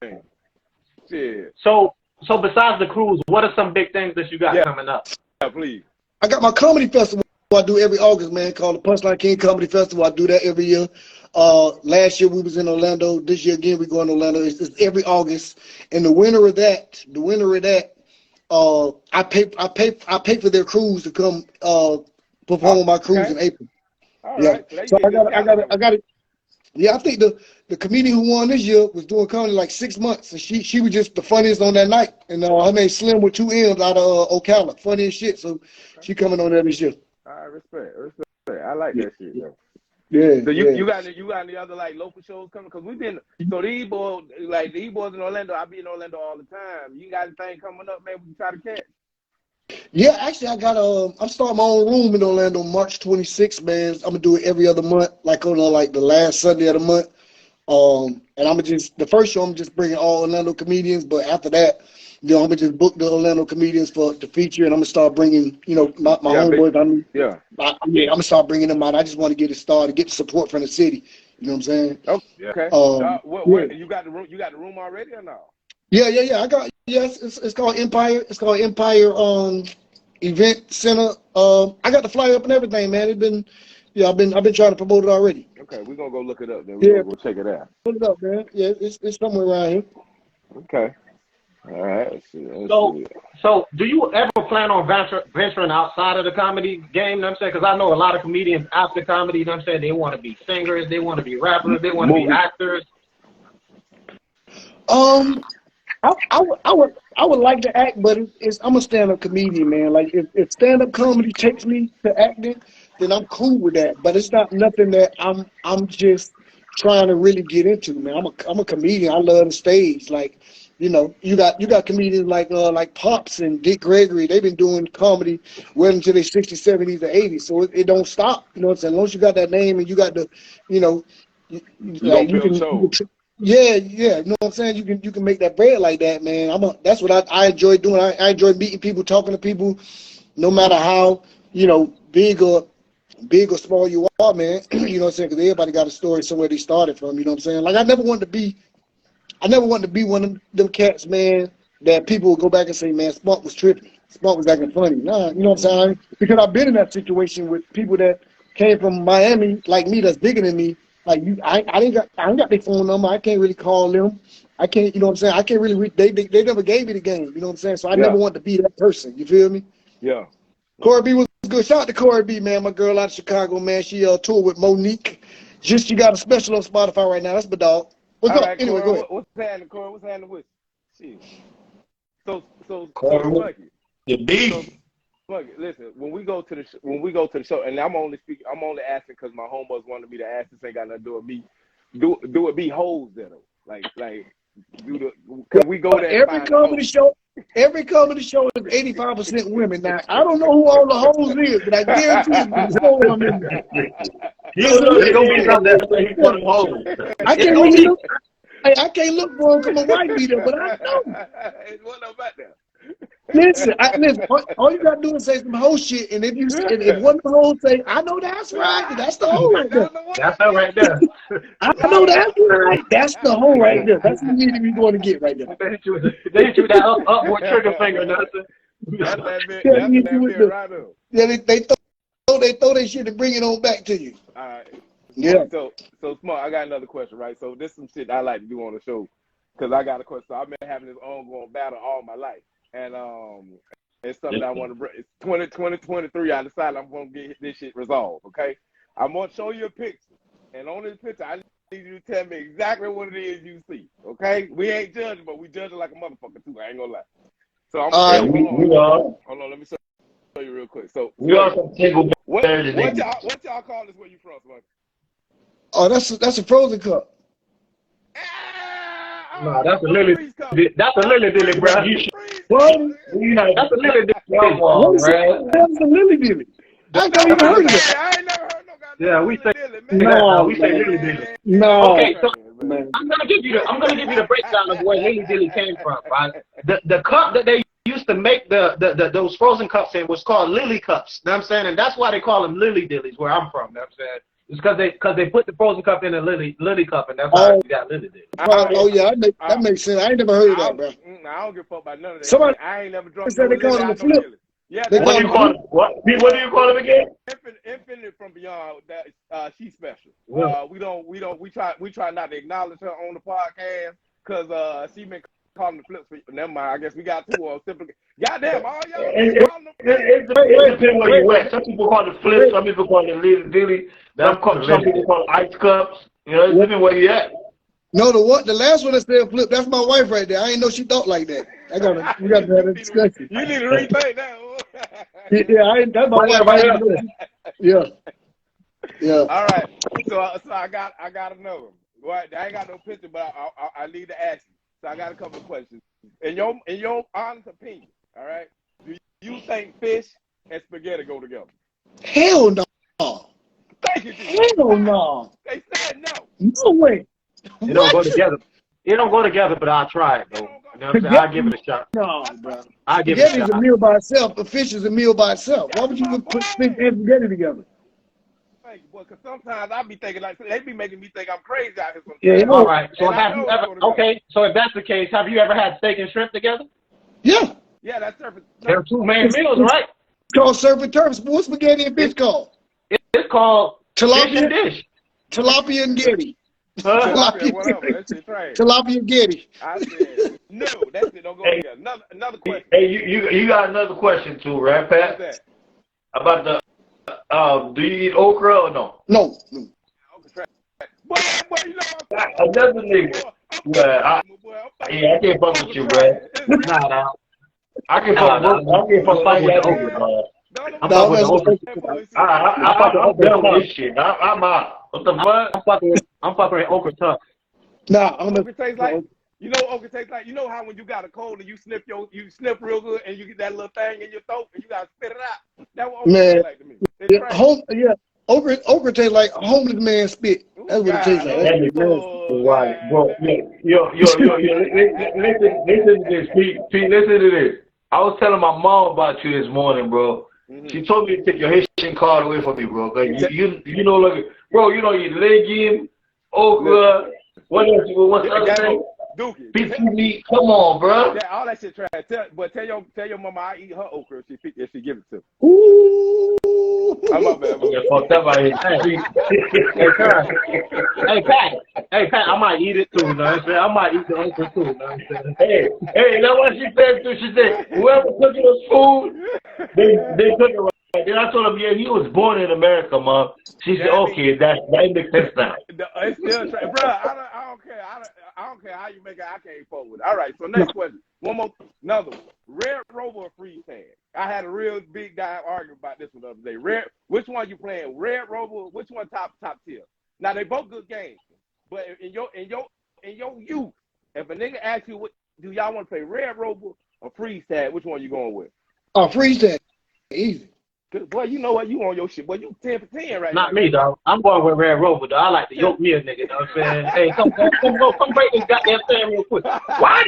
Shit. So besides the cruise, what are some big things that you got coming up? Yeah, please. I got my comedy festival I do every August, man, called the Punchline King Comedy Festival. I do that every year. Last year we was in Orlando. This year again we going to Orlando. It's every August. And the winner of that, I pay for their cruise to come perform on my cruise in April. All right. So I got it. Yeah, I think the comedian who won this year was doing comedy like 6 months, and she was just the funniest on that night. And her name Slim with 2 M's out of Ocala, funny as shit. So she coming on there this year. All right, respect. I like that shit, though. Yeah. So you got any other like local shows coming? Because we've been these boys in Orlando. I be in Orlando all the time. You got anything coming up, man? We can try to catch. Yeah, actually, I got I'm starting my own room in Orlando March 26th, man. I'm gonna do it every other month, like on the last Sunday of the month. And the first show I'm just bringing all Orlando comedians, but after that, I'm gonna just book the Orlando comedians for the feature, and I'm gonna start bringing, my homeboys. I'm gonna start bringing them out. I just want to get it started, get the support from the city. You know what I'm saying? Okay. You got the room? You got the room already or no? Yeah. It's called Empire. It's called Empire Event Center. I got the flyer up and everything, man. Yeah, I've been trying to promote it already. Okay, we're gonna go look it up. Then we're gonna go check it out. Put it up, man. Yeah, it's somewhere around here. Okay. All right. Let's see. So do you ever plan on venturing outside of the comedy game? You know what I'm saying? Because I know a lot of comedians after comedy, you know what I'm saying, they want to be singers, they want to be rappers, they want to be actors. I would like to act, but I'm a stand-up comedian, man. Like if stand-up comedy takes me to acting, then I'm cool with that. But it's not nothing that I'm just trying to really get into, man. I'm a comedian. I love the stage. Like, you know, you got comedians like Pops and Dick Gregory. They've been doing comedy well into their 60s, 70s, or 80s. So it don't stop. You know what I'm saying? As long as you got that name and you got the, you know, like you can. Yeah, you know what I'm saying? You can make that bread like that, man. That's what I enjoy doing. I enjoy meeting people, talking to people, no matter how, you know, big or small you are, man. You know what I'm saying? Because everybody got a story somewhere they started from. You know what I'm saying? Like I never wanted to be one of them cats, man, that people would go back and say, man, Spunk was tripping. Spunk was acting funny. Nah, you know what I'm saying? Because I've been in that situation with people that came from Miami, like me, that's bigger than me. Like I ain't got their phone number. I can't really call them. I can't, you know what I'm saying? I can't really they never gave me the game. You know what I'm saying? So I never wanted to be that person. You feel me? Yeah. Corey B was good. Shout out to Corey B, man. My girl out of Chicago, man. She toured with Monique. She got a special on Spotify right now. That's my dog. What's up? Anyway, Corey, go ahead. What's happening, Corey? What's happening with you? So Corey, the beef. Look, listen. When we go to the show, and I'm only asking because my homeboys wanted me to ask. This ain't got nothing to do with me. Do it be hoes that like can we go there? Every comedy show is 85% women. Now I don't know who all the hoes is, but I guarantee you there's hoes on them. I can't really look. I can't look for them because my wife be there, but I know. What about that? Listen, all you gotta do is say some whole shit, and if one of the hoes say, I know that's right, that's the hoe right there. That's her right there. I know that's right, that's the hoe right there. That's what we going to get right there. They hit you with that upward trigger finger, nothing. That's that right there. Yeah, they throw their shit and bring it on back to you. All right. Yeah. So Smart, I got another question, right? So this is some shit I like to do on the show because I got a question. So I've been having this ongoing battle all my life. And it's something I want to bring. It's 2023. I decided I'm going to get this shit resolved, okay? I'm going to show you a picture. And on this picture, I need you to tell me exactly what it is you see, okay? We ain't judging, but we judging like a motherfucker, too. I ain't going to lie. So I'm going to hold on, let me show you real quick. So, we are some single what y'all call this where you from, Smart? Oh, that's a frozen cup. No, that's a lily. That's a lily dilly, bro. What? That's a lily dilly, That's a lily dilly. I ain't never heard of it. I ain't never heard no goddamn. Yeah, we say No, say lily dilly. No. Okay, so I'm gonna give you the breakdown of where lily dilly came from. Right? The cup that they used to make those frozen cups in was called lily cups. You know what I'm saying? And that's why they call them lily dillies where I'm from. You know what I'm saying? It's because they put the frozen cup in a lily cup, and that's how you got lily dilly. Oh yeah, that makes sense. I ain't never heard of that, bro. I don't give a fuck about none of that. Somebody I ain't never drunk said they call it a flip. Yeah, what do you call it? What do you call it again? Infinite from Beyond. That she's special. Yeah. We try not to acknowledge her on the podcast because she been calling the flips. Never mind. I guess we got two or simply. Goddamn, all y'all. It depends where you at. Some people call it flips. Some people call it lily dilly. Some people call it ice cups. You know, it depends where you at. No, the last one that said flip, that's my wife right there. I ain't know she thought like that. We got to have a discussion. You need to rethink that. Yeah, that's my wife right there. Yeah. All right. So I got another one. Right, I ain't got no picture, but I need to ask you. So I got a couple of questions. In your honest opinion, all right, do you think fish and spaghetti go together? Hell no. Thank you, Jesus. Hell no. They said no. No way. It don't go together. It don't go together, but I'll try it, though. You know what I'm saying? I'll give it a shot. No, bro. I'll give it a shot. Spaghetti's a meal by itself. A fish is a meal by itself. Why would you put fish and spaghetti together? Thank you, boy, because sometimes I be thinking like, they be making me think I'm crazy out here sometimes. Yeah, all right. So have you ever, okay, so if that's the case, have you ever had steak and shrimp together? Yeah. Yeah, that's surface. They're two main meals, right? It's called surf and turf. What's spaghetti and fish called? It's called Tilapia, dish. tilapia and Getty. Tilapia, whatever. That shit trash. Tilapia and Getty. I said, no, that shit don't go together. Another question. Hey, you got another question too, right, Pat? What's that? About the do you eat okra or no? No. Boy, you know Another nigga. Yeah, I can't fuck with you, bro. Nah. I can't fuck with okra, bro. I'm fucking with the okra. I'm fucking with this shit. I'm out. What the fuck? I'm fucking with okra tough. Nah, I'm okra tastes like. You know what okra tastes like? You know how when you got a cold and you sniff real good and you get that little thing in your throat and you gotta spit it out. That's what okra tastes like to me. Okra tastes like a homeless man spit. That's what it tastes like. Right, bro. Yo, listen to this, Pete. Listen to this. I was telling my mom about you this morning, bro. Mm-hmm. She told me to take your Haitian card away from me, bro. Cause you know, look, bro, you know, you legume, okra, what's the other thing? Dookie. Pizza meat. Come on, bro. Yeah, all that shit trash. Tell your mama I eat her okra if she give it to me. Ooh. I'm up, man. Yeah, fucked up out here. Hey, Pat, I might eat it too, you know what I'm saying? I might eat the okra too, you know what I'm saying? Hey, that's what she said too. She said, whoever cooking us food, they cook it right. Then I told him, yeah, he was born in America, Mom. She said, okay, that makes sense now. It's still trash. Bro, I don't care. I don't care how you make it. I can't fuck with it. All right, so next question. Another one. Red Rover or freeze tag? I had a real big guy arguing about this one the other day. Which one you playing? Red Rover? Which one top tier? Now they both good games, but in your youth, if a nigga asks you, do y'all want to play Red Rover or freeze tag? Which one you going with? Oh, freeze tag, easy. Boy, you know what? You on your shit. Boy, you 10 for 10 right now. Not me, dog. I'm going with Red Rover, dog. I like to yoke me a nigga, you know what I'm saying? Hey, come break this goddamn thing real quick. Why?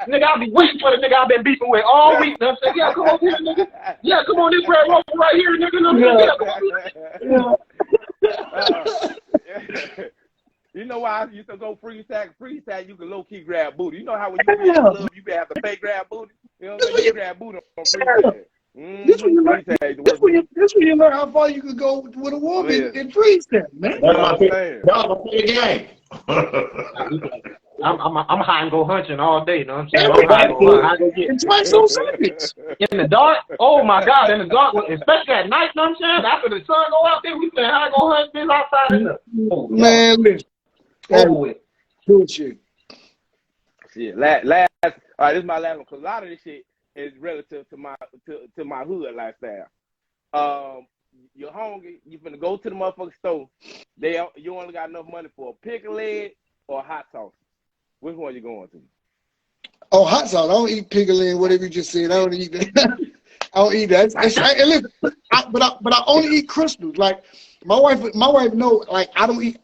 Nigga, I'll be waiting for the nigga I've been beefing with all week, you know what I'm saying? Yeah, come on here, nigga. Yeah, come on, this Red Rover right here, nigga. Yeah, come on. You know why I used to go freeze tag? Freeze tag, you can low-key grab booty. You know how when you be in love, you have to fake grab booty? You know what I'm saying? You grab booty on freeze tag. This when you learn how far you could go with a woman in freeze tag, man. That's my favorite game. I'm high and go hunting all day, you know what I'm saying? I'm high and go get. It's right so savage. In the dark, oh my God, in the dark, especially at night, you know what I'm saying? After the sun go out there, we say, I go hunt this outside in the man, listen. Over with. Bullshit. Shit, last, all right, this is my last one, because a lot of this shit is relative to my hood lifestyle. You're hungry, you finna go to the motherfucking store. You only got enough money for a pickle leg or a hot sauce. Which one you going to? Oh, hot sauce. I don't eat pickle and whatever you just said. I don't eat that. I don't eat that. Listen, but I only eat crystals. Like my wife know. Like I don't eat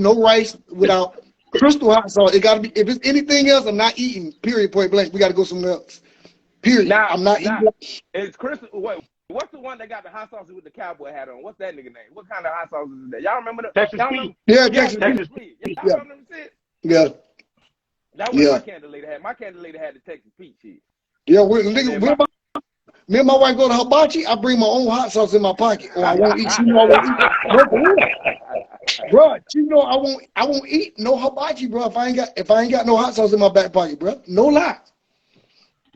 no rice without crystal hot sauce. It gotta be. If it's anything else, I'm not eating. Period. Point blank. We gotta go somewhere else. Period. I'm not eating. It's crystal. Wait, what's the one that got the hot sauce with the cowboy hat on? What's that nigga name? What kind of hot sauce is that? Y'all remember that? Texas Pete. Yeah, Texas Pete. Y'all remember them shit? Yeah. That was my candle lady had. My candle lady had the Texas Pete shit. Yeah, me and my wife go to hibachi. I bring my own hot sauce in my pocket, or I won't eat. She know I won't eat. Bro, you know I won't eat no hibachi, bro. If I ain't got no hot sauce in my back pocket, bro. No lie.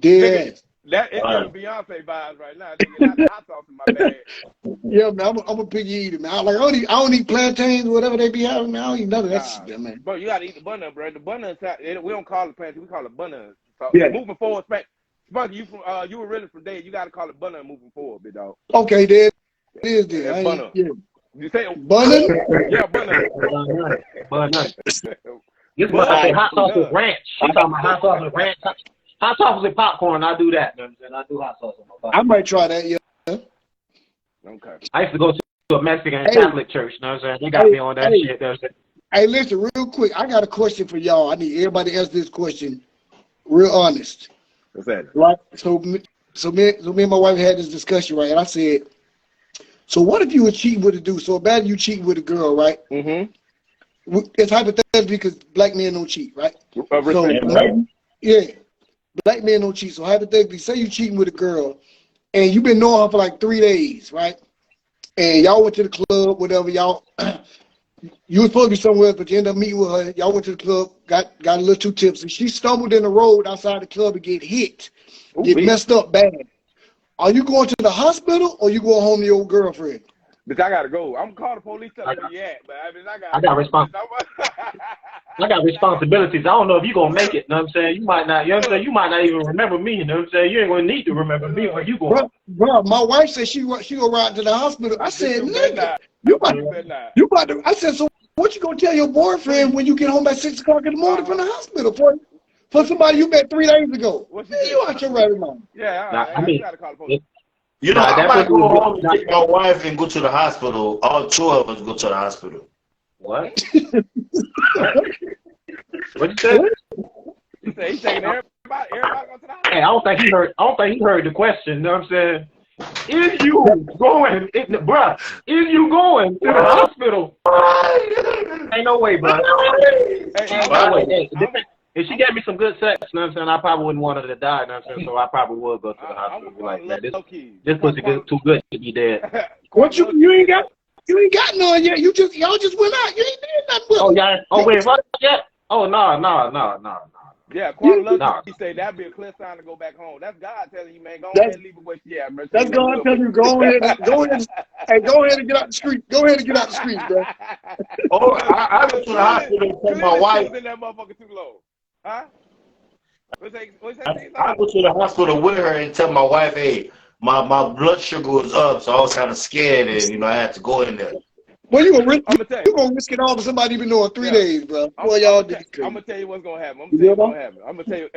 Dead. That is Beyonce vibes right now. They got the hot sauce in my bag. Yeah, man, I'm a piggy eater, man. I don't eat plantains, whatever they be having, man. I don't eat none of that shit, man. Bro, you gotta eat the bun bro. The bun we don't call it plantain, we call it bun. So yeah. Moving forward, Spunky, you were really from Dade. You gotta call it bun moving forward, big dog. Okay, there it is. There. Yeah, bun. Yeah. You say bun? Yeah, bun. This one I say hot sauce with ranch. I'm talking about hot sauce with ranch. Hot sauce with popcorn, I do that. You know what I'm saying? I do hot sauce with my popcorn. I might try that, yeah. Okay. I used to go to a Mexican Catholic church, you know what I'm saying? They got me on that shit. You know what I'm saying? Hey, listen, real quick. I got a question for y'all. I need everybody to answer this question real honest. What's that? Right? So me and my wife had this discussion, right? And I said, so what if you were cheating with a dude? So imagine you cheating with a girl, right? Mm-hmm. It's hypothetical because black men don't cheat, right? Yeah. Black men don't cheat. So hypothetically, say you cheating with a girl and you've been knowing her for like 3 days, right? and y'all went to the club, whatever y'all. You were supposed to be somewhere else, but you ended up meeting with her. Y'all went to the club, got a little too tipsy. She stumbled in the road outside the club and get hit, get messed up bad. Are you going to the hospital or you going home to your girlfriend? Bitch, I gotta go. I'm gonna call the police. Tell them where you at, but I got responsibilities. I don't know if you're gonna make it. You know what I'm saying? You might not. You know what I'm saying? You might not even remember me. You know what I'm saying? You ain't gonna need to remember me when you going. Bro, my wife said she gonna ride to the hospital. I said, nigga, you about to. I said, so what you gonna tell your boyfriend when you get home at 6 o'clock in the morning from the hospital for somebody you met 3 days ago? You out your right mind. Yeah, I mean, gotta call the police. You know, I might go home and get my wife and go to the hospital. All 2 of us go to the hospital. What? What you say? He said he's taking everybody going to the hospital. Hey, I don't think he heard the question. You know what I'm saying? Is you going, bruh? Is you going to the hospital? Ain't no way, bro. Ain't no way. If she gave me some good sex, you know what I'm saying, I probably wouldn't want her to die, you know what I'm saying, so I probably would go to the hospital. Like, man, this pussy too good to be dead. What you ain't got none yet. Y'all just went out. You ain't did nothing with Oh, yeah. Oh, wait, what? Yeah. Oh, no. Yeah, he said that'd be a clear sign to go back home. That's God telling you, man, go ahead and leave it where she at, man. That's God telling you, go ahead and get out the street. Go ahead and get out the street, bro. Oh, I go to the hospital and tell my wife. In that motherfucker too low. Huh? I go to the hospital with her and tell my wife, hey, my blood sugar was up, so I was kind of scared, and I had to go in there. Well, you gonna risk it all for somebody even know in 3 days, bro. Boy, y'all did crazy. I'm gonna tell you what's gonna happen. I'm gonna tell you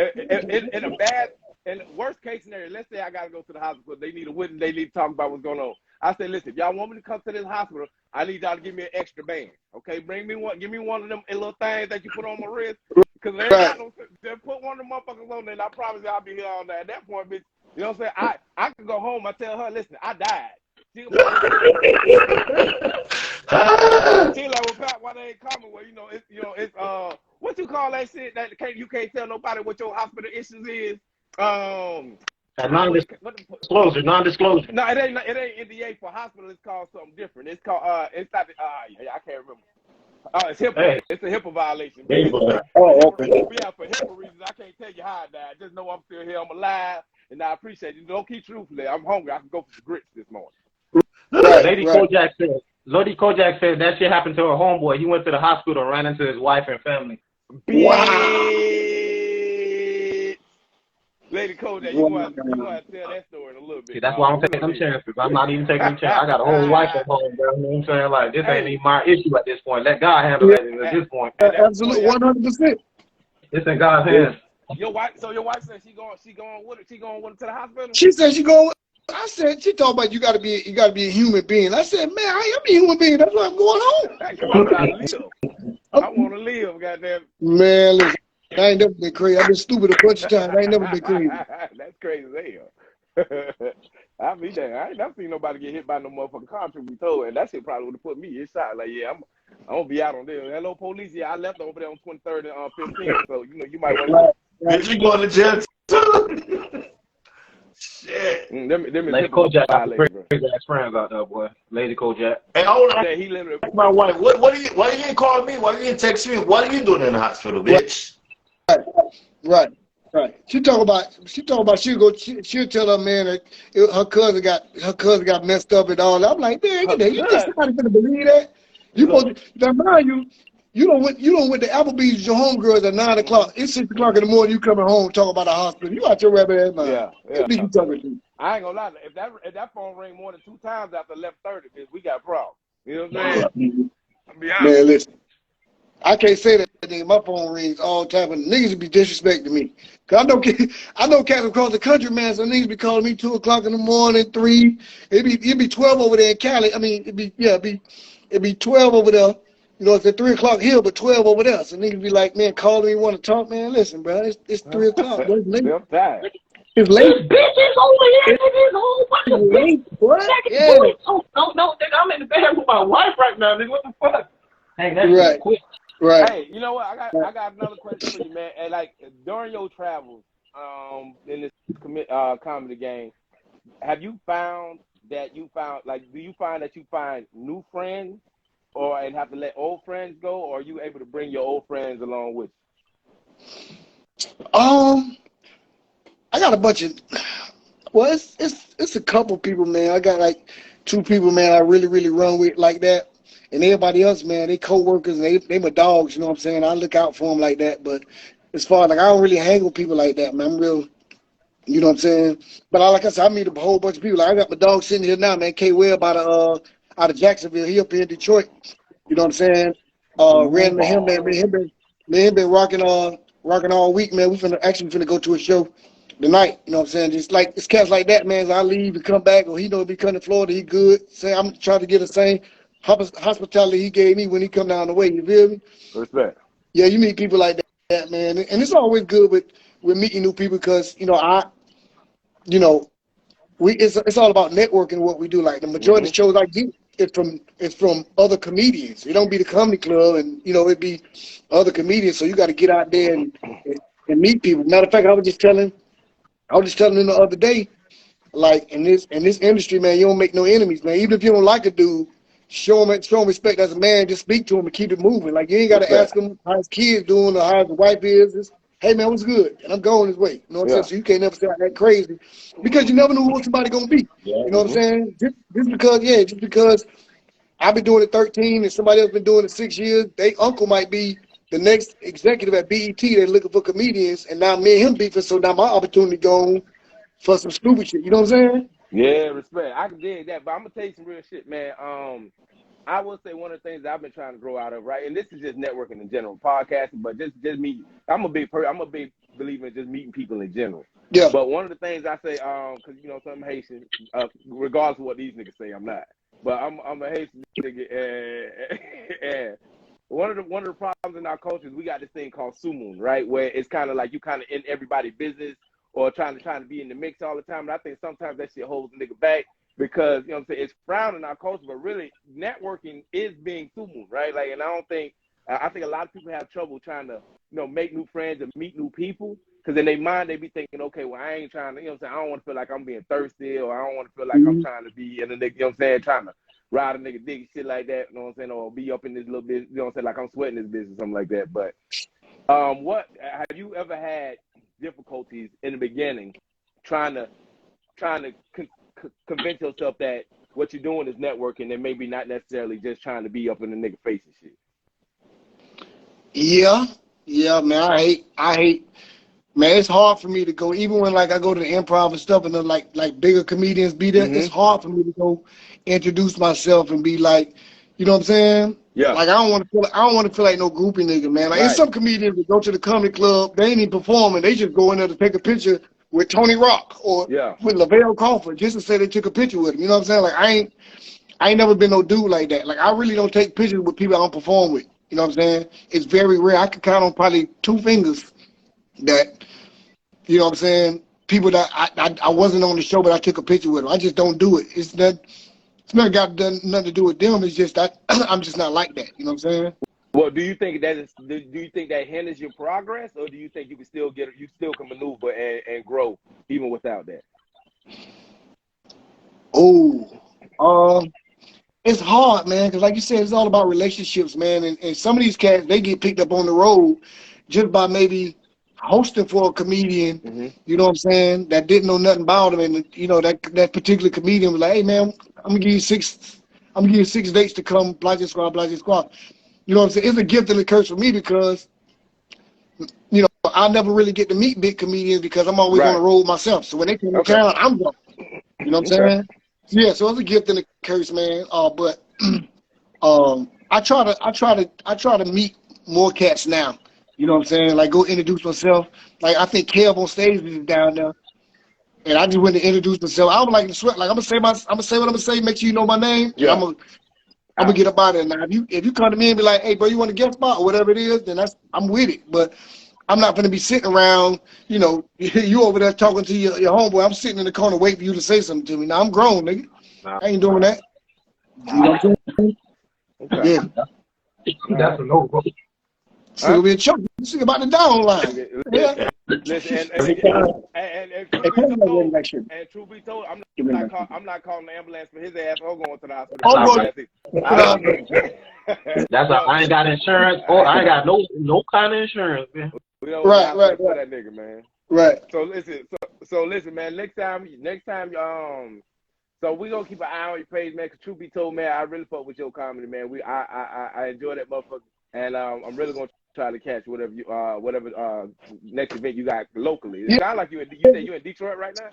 in a bad, in worst case scenario. Let's say I gotta go to the hospital. They need a witness. They need to talk about what's going on. I say, listen, if y'all want me to come to this hospital, I need y'all to give me an extra band. Okay, give me one of them little things that you put on my wrist. Because they put one of them motherfuckers on there, and I promise you I'll be here all night. At that point, bitch, you know what I'm saying? I can go home. I tell her, listen, I died. She like, well, Pat, why they ain't coming? Well, it's what you call that shit that you can't tell nobody what your hospital issues is. Non-disclosure. No, it ain't NDA for hospital. It's called something different. It's called it's not. I can't remember. It's HIPAA. Hey. It's a HIPAA violation. Okay. Yeah, for HIPAA reasons, I can't tell you how I died. Just know I'm still here. I'm alive, and I appreciate you. Don't keep truthfully. I'm hungry. I can go for some grits this morning. Lady Kojak said that shit happened to her homeboy. He went to the hospital and ran into his wife and family. Wow. Lady Kojak, you want to tell that story in a little bit. See, that's why I'm taking them chances. I'm not even taking them chances. I got a whole wife at home, bro. You know what I'm saying? Like, this ain't even my issue at this point. Let God handle it at this point. Absolutely, 100%. This ain't God's hands. Your wife said she going with it. She going with it to the hospital. She said she going. I said, she talking about you gotta be a human being. I said, man, I am a human being. That's why I'm going home. I want to live, goddamn. Man, listen, I ain't never been crazy. I've been stupid a bunch of times. I ain't never been crazy. That's crazy as hell. I mean, I ain't never seen nobody get hit by no motherfucking car truck be told, and that shit probably would have put me in shot. Like, yeah, I'm gonna be out on there. Hello, police. Yeah, I left over there on 23rd and 15th, so you might want to. Did you go to jail too? Shit. Lady Kojak got crazy ass friends out there, boy. Lady Kojak. Hey, hold on. He literally. My wife. Why you didn't call me? Why you didn't text me? What are you doing in the hospital, bitch? Right. She talk about she'll tell her man that her cousin got messed up and all that. I'm like, man, you think somebody gonna believe that? You supposed to mind you don't went to Applebee's with your homegirls at 9 o'clock. It's 6 o'clock in the morning. You coming home talking about a hospital. You out your rabbit ass mind. Yeah. You talking to? I ain't gonna lie. If that phone rang more than 2 times after 11:30, bitch, we got problems. You know what I'm saying? Man, listen. I can't say that nigga. My phone rings all the time, and niggas be disrespecting me. Cause I know cats across the country, man. So niggas be calling me 2 o'clock in the morning, 3. It'd be 12 over there in Cali. I mean, it'd be 12 over there. You know, it's at 3 o'clock here, but 12 over there. So niggas be like, man, calling me, want to talk, man. Listen, bro, it's 3 o'clock. Bro. It's late. I'm tired. It's late. Bitches over here in this whole fucking late, boy. Yeah. No, nigga, I'm in the bed with my wife right now, nigga. What the fuck? Hey, that's right. Quick. Right. Hey, you know what? I got another question for you, man. And like during your travels, in this comedy game, have you found that do you find that you find new friends and have to let old friends go, or are you able to bring your old friends along with you? I got a bunch of, well, it's a couple people, man. I got like 2 people, man, I really, really run with like that. And everybody else, man, they co-workers, and they my dogs, you know what I'm saying? I look out for them like that. But as far as, like, I don't really hang with people like that, man. I'm real, you know what I'm saying? But like I said, I meet a whole bunch of people. Like, I got my dog sitting here now, man, K-Webb out of Jacksonville. He up here in Detroit, you know what I'm saying? Ran into him, man. Me and him been rocking all week, man. We finna go to a show tonight, you know what I'm saying? Just like, it's cats like that, man. So I leave and come back, or he know if he come to Florida, he good. Say, I'm trying to get the same hospitality he gave me when he come down the way, you feel me? Respect. Yeah, you meet people like that, man. And it's always good with meeting new people because, it's all about networking what we do. Like, the majority of the shows I get, it's from other comedians. It don't be the comedy club, and it be other comedians. So you got to get out there and meet people. Matter of fact, I was just telling them the other day, like, in this industry, man, you don't make no enemies, man. Even if you don't like a dude, show him respect as a man. Just speak to him and keep it moving. Like, you ain't got to ask him how his kids doing or how his wife is. It's, hey, man, what's good? And I'm going this way. You know what I'm saying? So you can't never say that crazy because you never know who somebody gonna be. You know what I'm saying? Just because I've been doing it 13 and somebody else been doing it 6 years, they uncle might be the next executive at BET. They're looking for comedians, and now me and him beefing. So now my opportunity gone for some stupid shit. You know what I'm saying? Yeah, respect. I can dig that, but I'm gonna tell you some real shit, man. I will say one of the things that I've been trying to grow out of, right? And this is just networking in general, podcasting, but just me. I'm a big believer in just meeting people in general. Yeah. But one of the things I say, because some Haitian, regardless of what these niggas say, I'm not. But I'm a Haitian nigga, and one of the problems in our culture is we got this thing called sumun, right? Where it's kind of like you kind of in everybody's business or trying to be in the mix all the time. And I think sometimes that shit holds a nigga back because, you know what I'm saying, it's frowned in our culture, but really networking is being sumun, right? Like, and I think a lot of people have trouble trying to, make new friends and meet new people because in their mind they be thinking, okay, well, I ain't trying to, you know what I'm saying, I don't want to feel like I'm being thirsty or I don't want to feel like I'm trying to be in a nigga, you know what I'm saying, trying to ride a nigga dick, shit like that, you know what I'm saying, or be up in this little bit, you know what I'm saying, like I'm sweating this business, something like that. But what have you ever had difficulties in the beginning trying to convince yourself that what you're doing is networking and maybe not necessarily just trying to be up in the nigga face and shit? Yeah, man. I hate, man. It's hard for me to go, even when like I go to the improv and stuff, and then like bigger comedians be there. It's hard for me to go introduce myself and be like, you know what I'm saying? Yeah. Like I don't want to feel like no groupie nigga, man. Like there's some comedians that go to the comedy club, they ain't even performing. They just go in there to take a picture with Tony Rock or with Lavelle Crawford just to say they took a picture with him. You know what I'm saying? Like I ain't never been no dude like that. Like I really don't take pictures with people I don't perform with. You know what I'm saying? It's very rare. I can count on probably 2 fingers that, you know what I'm saying, people that I wasn't on the show, but I took a picture with them. I just don't do it. It's not got nothing to do with them. It's just that I'm just not like that. You know what I'm saying? Well, do you think that hinders your progress, or do you think you still can maneuver and grow even without that? It's hard, man, because like you said, it's all about relationships, man. And some of these cats, they get picked up on the road just by maybe hosting for a comedian, you know what I'm saying, that didn't know nothing about him. And, that particular comedian was like, hey, man, I'm going to give you 6 dates to come, blah, blah, squad, blah, blah, squad. You know what I'm saying? It's a gift and a curse for me because, I never really get to meet big comedians because I'm always on the road myself. So when they come to town, I'm going. You know what I'm saying? Yeah, so it's a gift and a curse, man. But I try to meet more cats now. You know what I'm saying? Like go introduce myself. Like I think Kev on stage is down there, and I just went to introduce myself. I would like to sweat. Like I'm gonna say what I'm gonna say. Make sure you know my name. Yeah. I'm gonna get up out of there now. If you come to me and be like, hey, bro, you want a guest spot or whatever it is, then I'm with it. But I'm not gonna be sitting around, you over there talking to your homeboy. I'm sitting in the corner waiting for you to say something to me. Now I'm grown, nigga. I ain't doing that. You know what I'm saying? Yeah. That's a no, bro. She's gonna be a choke. She's about to down line. Yeah. Listen, and Hey, put on that ring back shirt. truth be told, I'm Give me not that. I'm not calling the ambulance for his ass or going to the hospital. Oh, That's I ain't got insurance. Or I ain't got no kind of insurance, man. We don't Right. for that nigga, man. Right. So listen, man. Next time, so we gonna keep an eye on your page, man. Cause truth be told, man, I really fuck with your comedy, man. I enjoy that motherfucker, and I'm really gonna try to catch whatever next event you got locally. It sounds like you say you in Detroit right now.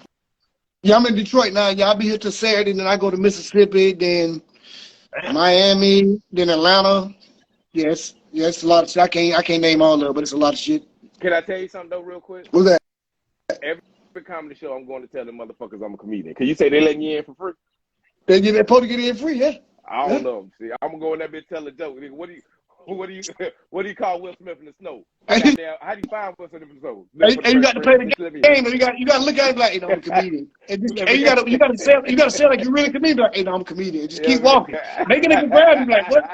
Yeah, I'm in Detroit now. Yeah, I'll be here till Saturday, then I go to Mississippi, then Miami, then Atlanta. Yes, a lot of shit. I can't name all of it, but it's a lot of shit. Can I tell you something though, real quick? What's that? Every comedy show, I'm going to tell the motherfuckers I'm a comedian. Can you say they letting you in for free? They're supposed to get in free, yeah. I don't know. See, I'm gonna go in that bitch tell a joke. Nigga, what do you call Will Smith in the snow? How do you find Will Smith in the snow? And you got to play the game, and you got to look at it like, hey, no, I'm a comedian. And you got to say like you're really a comedian. Like, hey, no, I'm a comedian. Just keep walking. Make a nigga grab you like, what?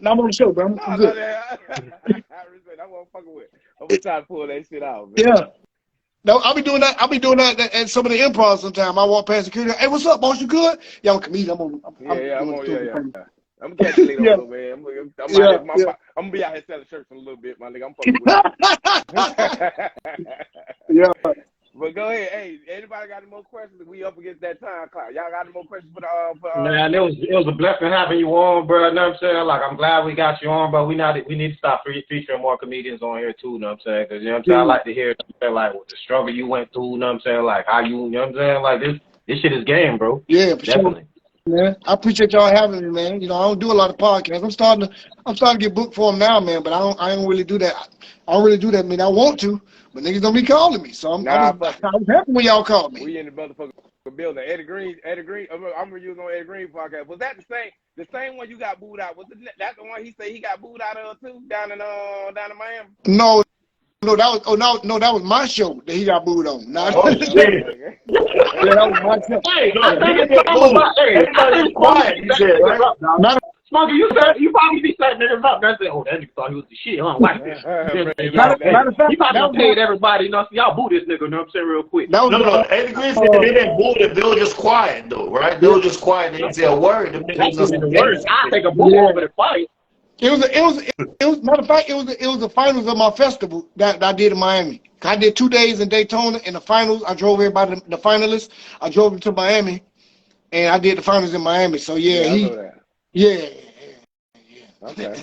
I'm on the show, bro. I'm good. I won't fucking with. I'm gonna try to pull that shit out, man. Yeah. No, I'll be doing that at some of the improv sometime. I walk past security. Hey, what's up, boss? You good? Yeah, I'm a comedian. I'm gonna catch you later on, man. I'm gonna be out here selling shirts in a little bit, my nigga. I'm fucking with you. Yeah. But go ahead. Hey, anybody got any more questions? We up against that time clock. Y'all got any more questions for the Man, it was a blessing having you on, bro. You know what I'm saying? Like, I'm glad we got you on, but we need to stop featuring more comedians on here too. You know what I'm saying? Because, you know what I'm saying, I like to hear, like, the struggle you went through. You know what I'm saying? Like, how you know what I'm saying? Like, this shit is game, bro. Yeah, for definitely. Sure. Man, I appreciate y'all having me, man. You know, I don't do a lot of podcasts. I'm starting to get booked for them now, man. But I don't really do that. I don't really do that. I mean, I want to, but niggas don't be calling me. So I'm happy when y'all call me. We in the motherfucker building. Eddie Green. I'm gonna use on Eddie Green podcast. Was that the same one you got booed out? Was that the one he said he got booed out of too down in Miami? No, that was my show that he got booed on. That was my show. Hey, everybody's quiet. You said, right? Spunky, you probably be setting niggas up. I said, oh, that nigga thought he was the shit. I don't like this. Matter of fact, he probably paid everybody. You know, y'all boo this nigga. You know what I'm saying, real quick. No. Eddie Green said they didn't boo them. They were just quiet, though, right? They were just quiet. They didn't say a word. I take a boo over the fight. It was matter of fact, it was the finals of my festival that I did in Miami. I did 2 days in Daytona. In the finals, I drove everybody, the finalists. I drove them to Miami, and I did the finals in Miami. So yeah. Okay.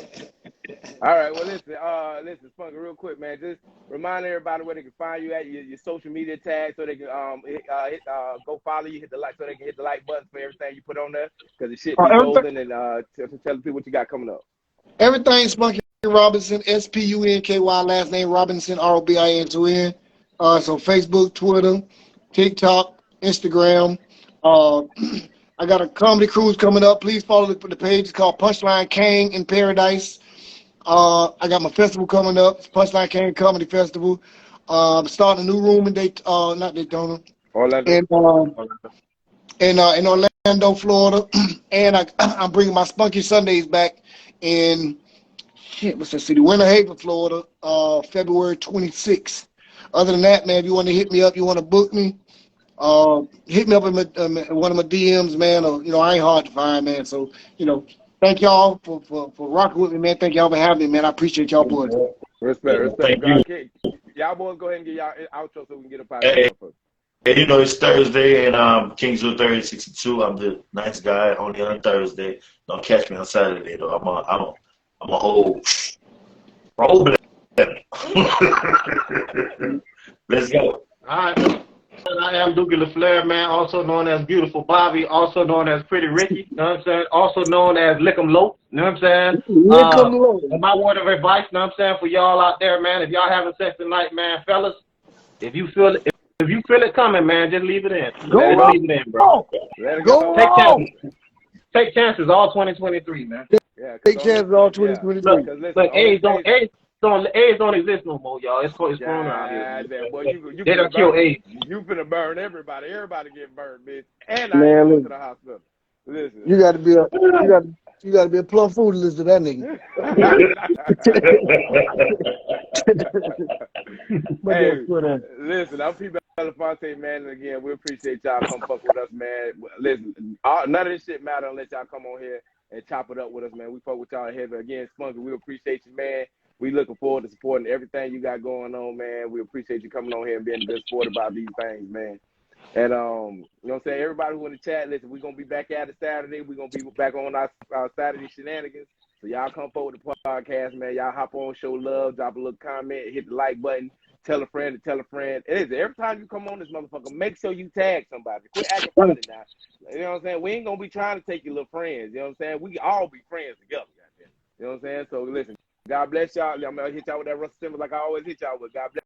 All right. Well, listen, Spunky, real quick, man. Just remind everybody where they can find you at your social media tags, so they can go follow you, hit the like, so they can hit the like button for everything you put on there, because the shit be golden. And tell people what you got coming up. Everything Spunky Robinson, Spunky, last name Robinson, ROBIN2N. So Facebook, Twitter, TikTok, Instagram. I got a comedy cruise coming up. Please follow the page. It's called Punchline King in Paradise. I got my festival coming up, Punchline King Comedy Festival. I'm starting a new room in Orlando, in Orlando, Florida. And I'm bringing my Spunky Sundays back in what's that city? Winter Haven, Florida, February 26th. Other than that, man, if you want to hit me up, you want to book me, hit me up in one of my DMs, man. Or, I ain't hard to find, man. So, thank y'all for rocking with me, man. Thank y'all for having me, man. I appreciate y'all boys. Respect. Thank you. Y'all boys go ahead and get y'all outro so we can get up out of here. And it's Thursday in Kingsville 3062. I'm the nice guy only on Thursday. Don't catch me on Saturday though. I'm a whole problem. Let's go. All right. I am Dookie LaFleur, man, also known as Beautiful Bobby, also known as Pretty Ricky, you know what I'm saying? Also known as Lick'em Low, you know what I'm saying? Lick'em Low. My word of advice, you know what I'm saying, for y'all out there, man, if y'all having sex tonight, man, fellas, if you feel it coming, man, just leave it in. Leave it in, bro. Take chances all 2023, man. Yeah, take chances all 2023. But AIDS don't exist no more, y'all. It's going around here. Boy, they don't kill AIDS. You finna burn everybody. Everybody get burned, bitch. And I ain't going to the hospital. Listen. You got to be You got to be a plum food to listen to that nigga. Hey, listen, I'm P. Belafonte, man, and again, we appreciate y'all come fuck with us, man. Listen, none of this shit matter unless y'all come on here and chop it up with us, man. We fuck with y'all heavy. Again, Spunky, we appreciate you, man. We looking forward to supporting everything you got going on, man. We appreciate you coming on here and being a good sport about these things, man. And, you know what I'm saying, everybody who in the chat, listen, we're going to be back at it Saturday. We're going to be back on our Saturday shenanigans. So y'all come forward to the podcast, man. Y'all hop on, show love, drop a little comment, hit the like button, tell a friend to tell a friend. It is every time you come on this motherfucker, make sure you tag somebody. Quit acting funny now. You know what I'm saying? We ain't going to be trying to take your little friends. You know what I'm saying? We can all be friends together. Goddamn. You know what I'm saying? So listen, God bless y'all. I'm going to hit y'all with that Russell Simmons like I always hit y'all with. God bless.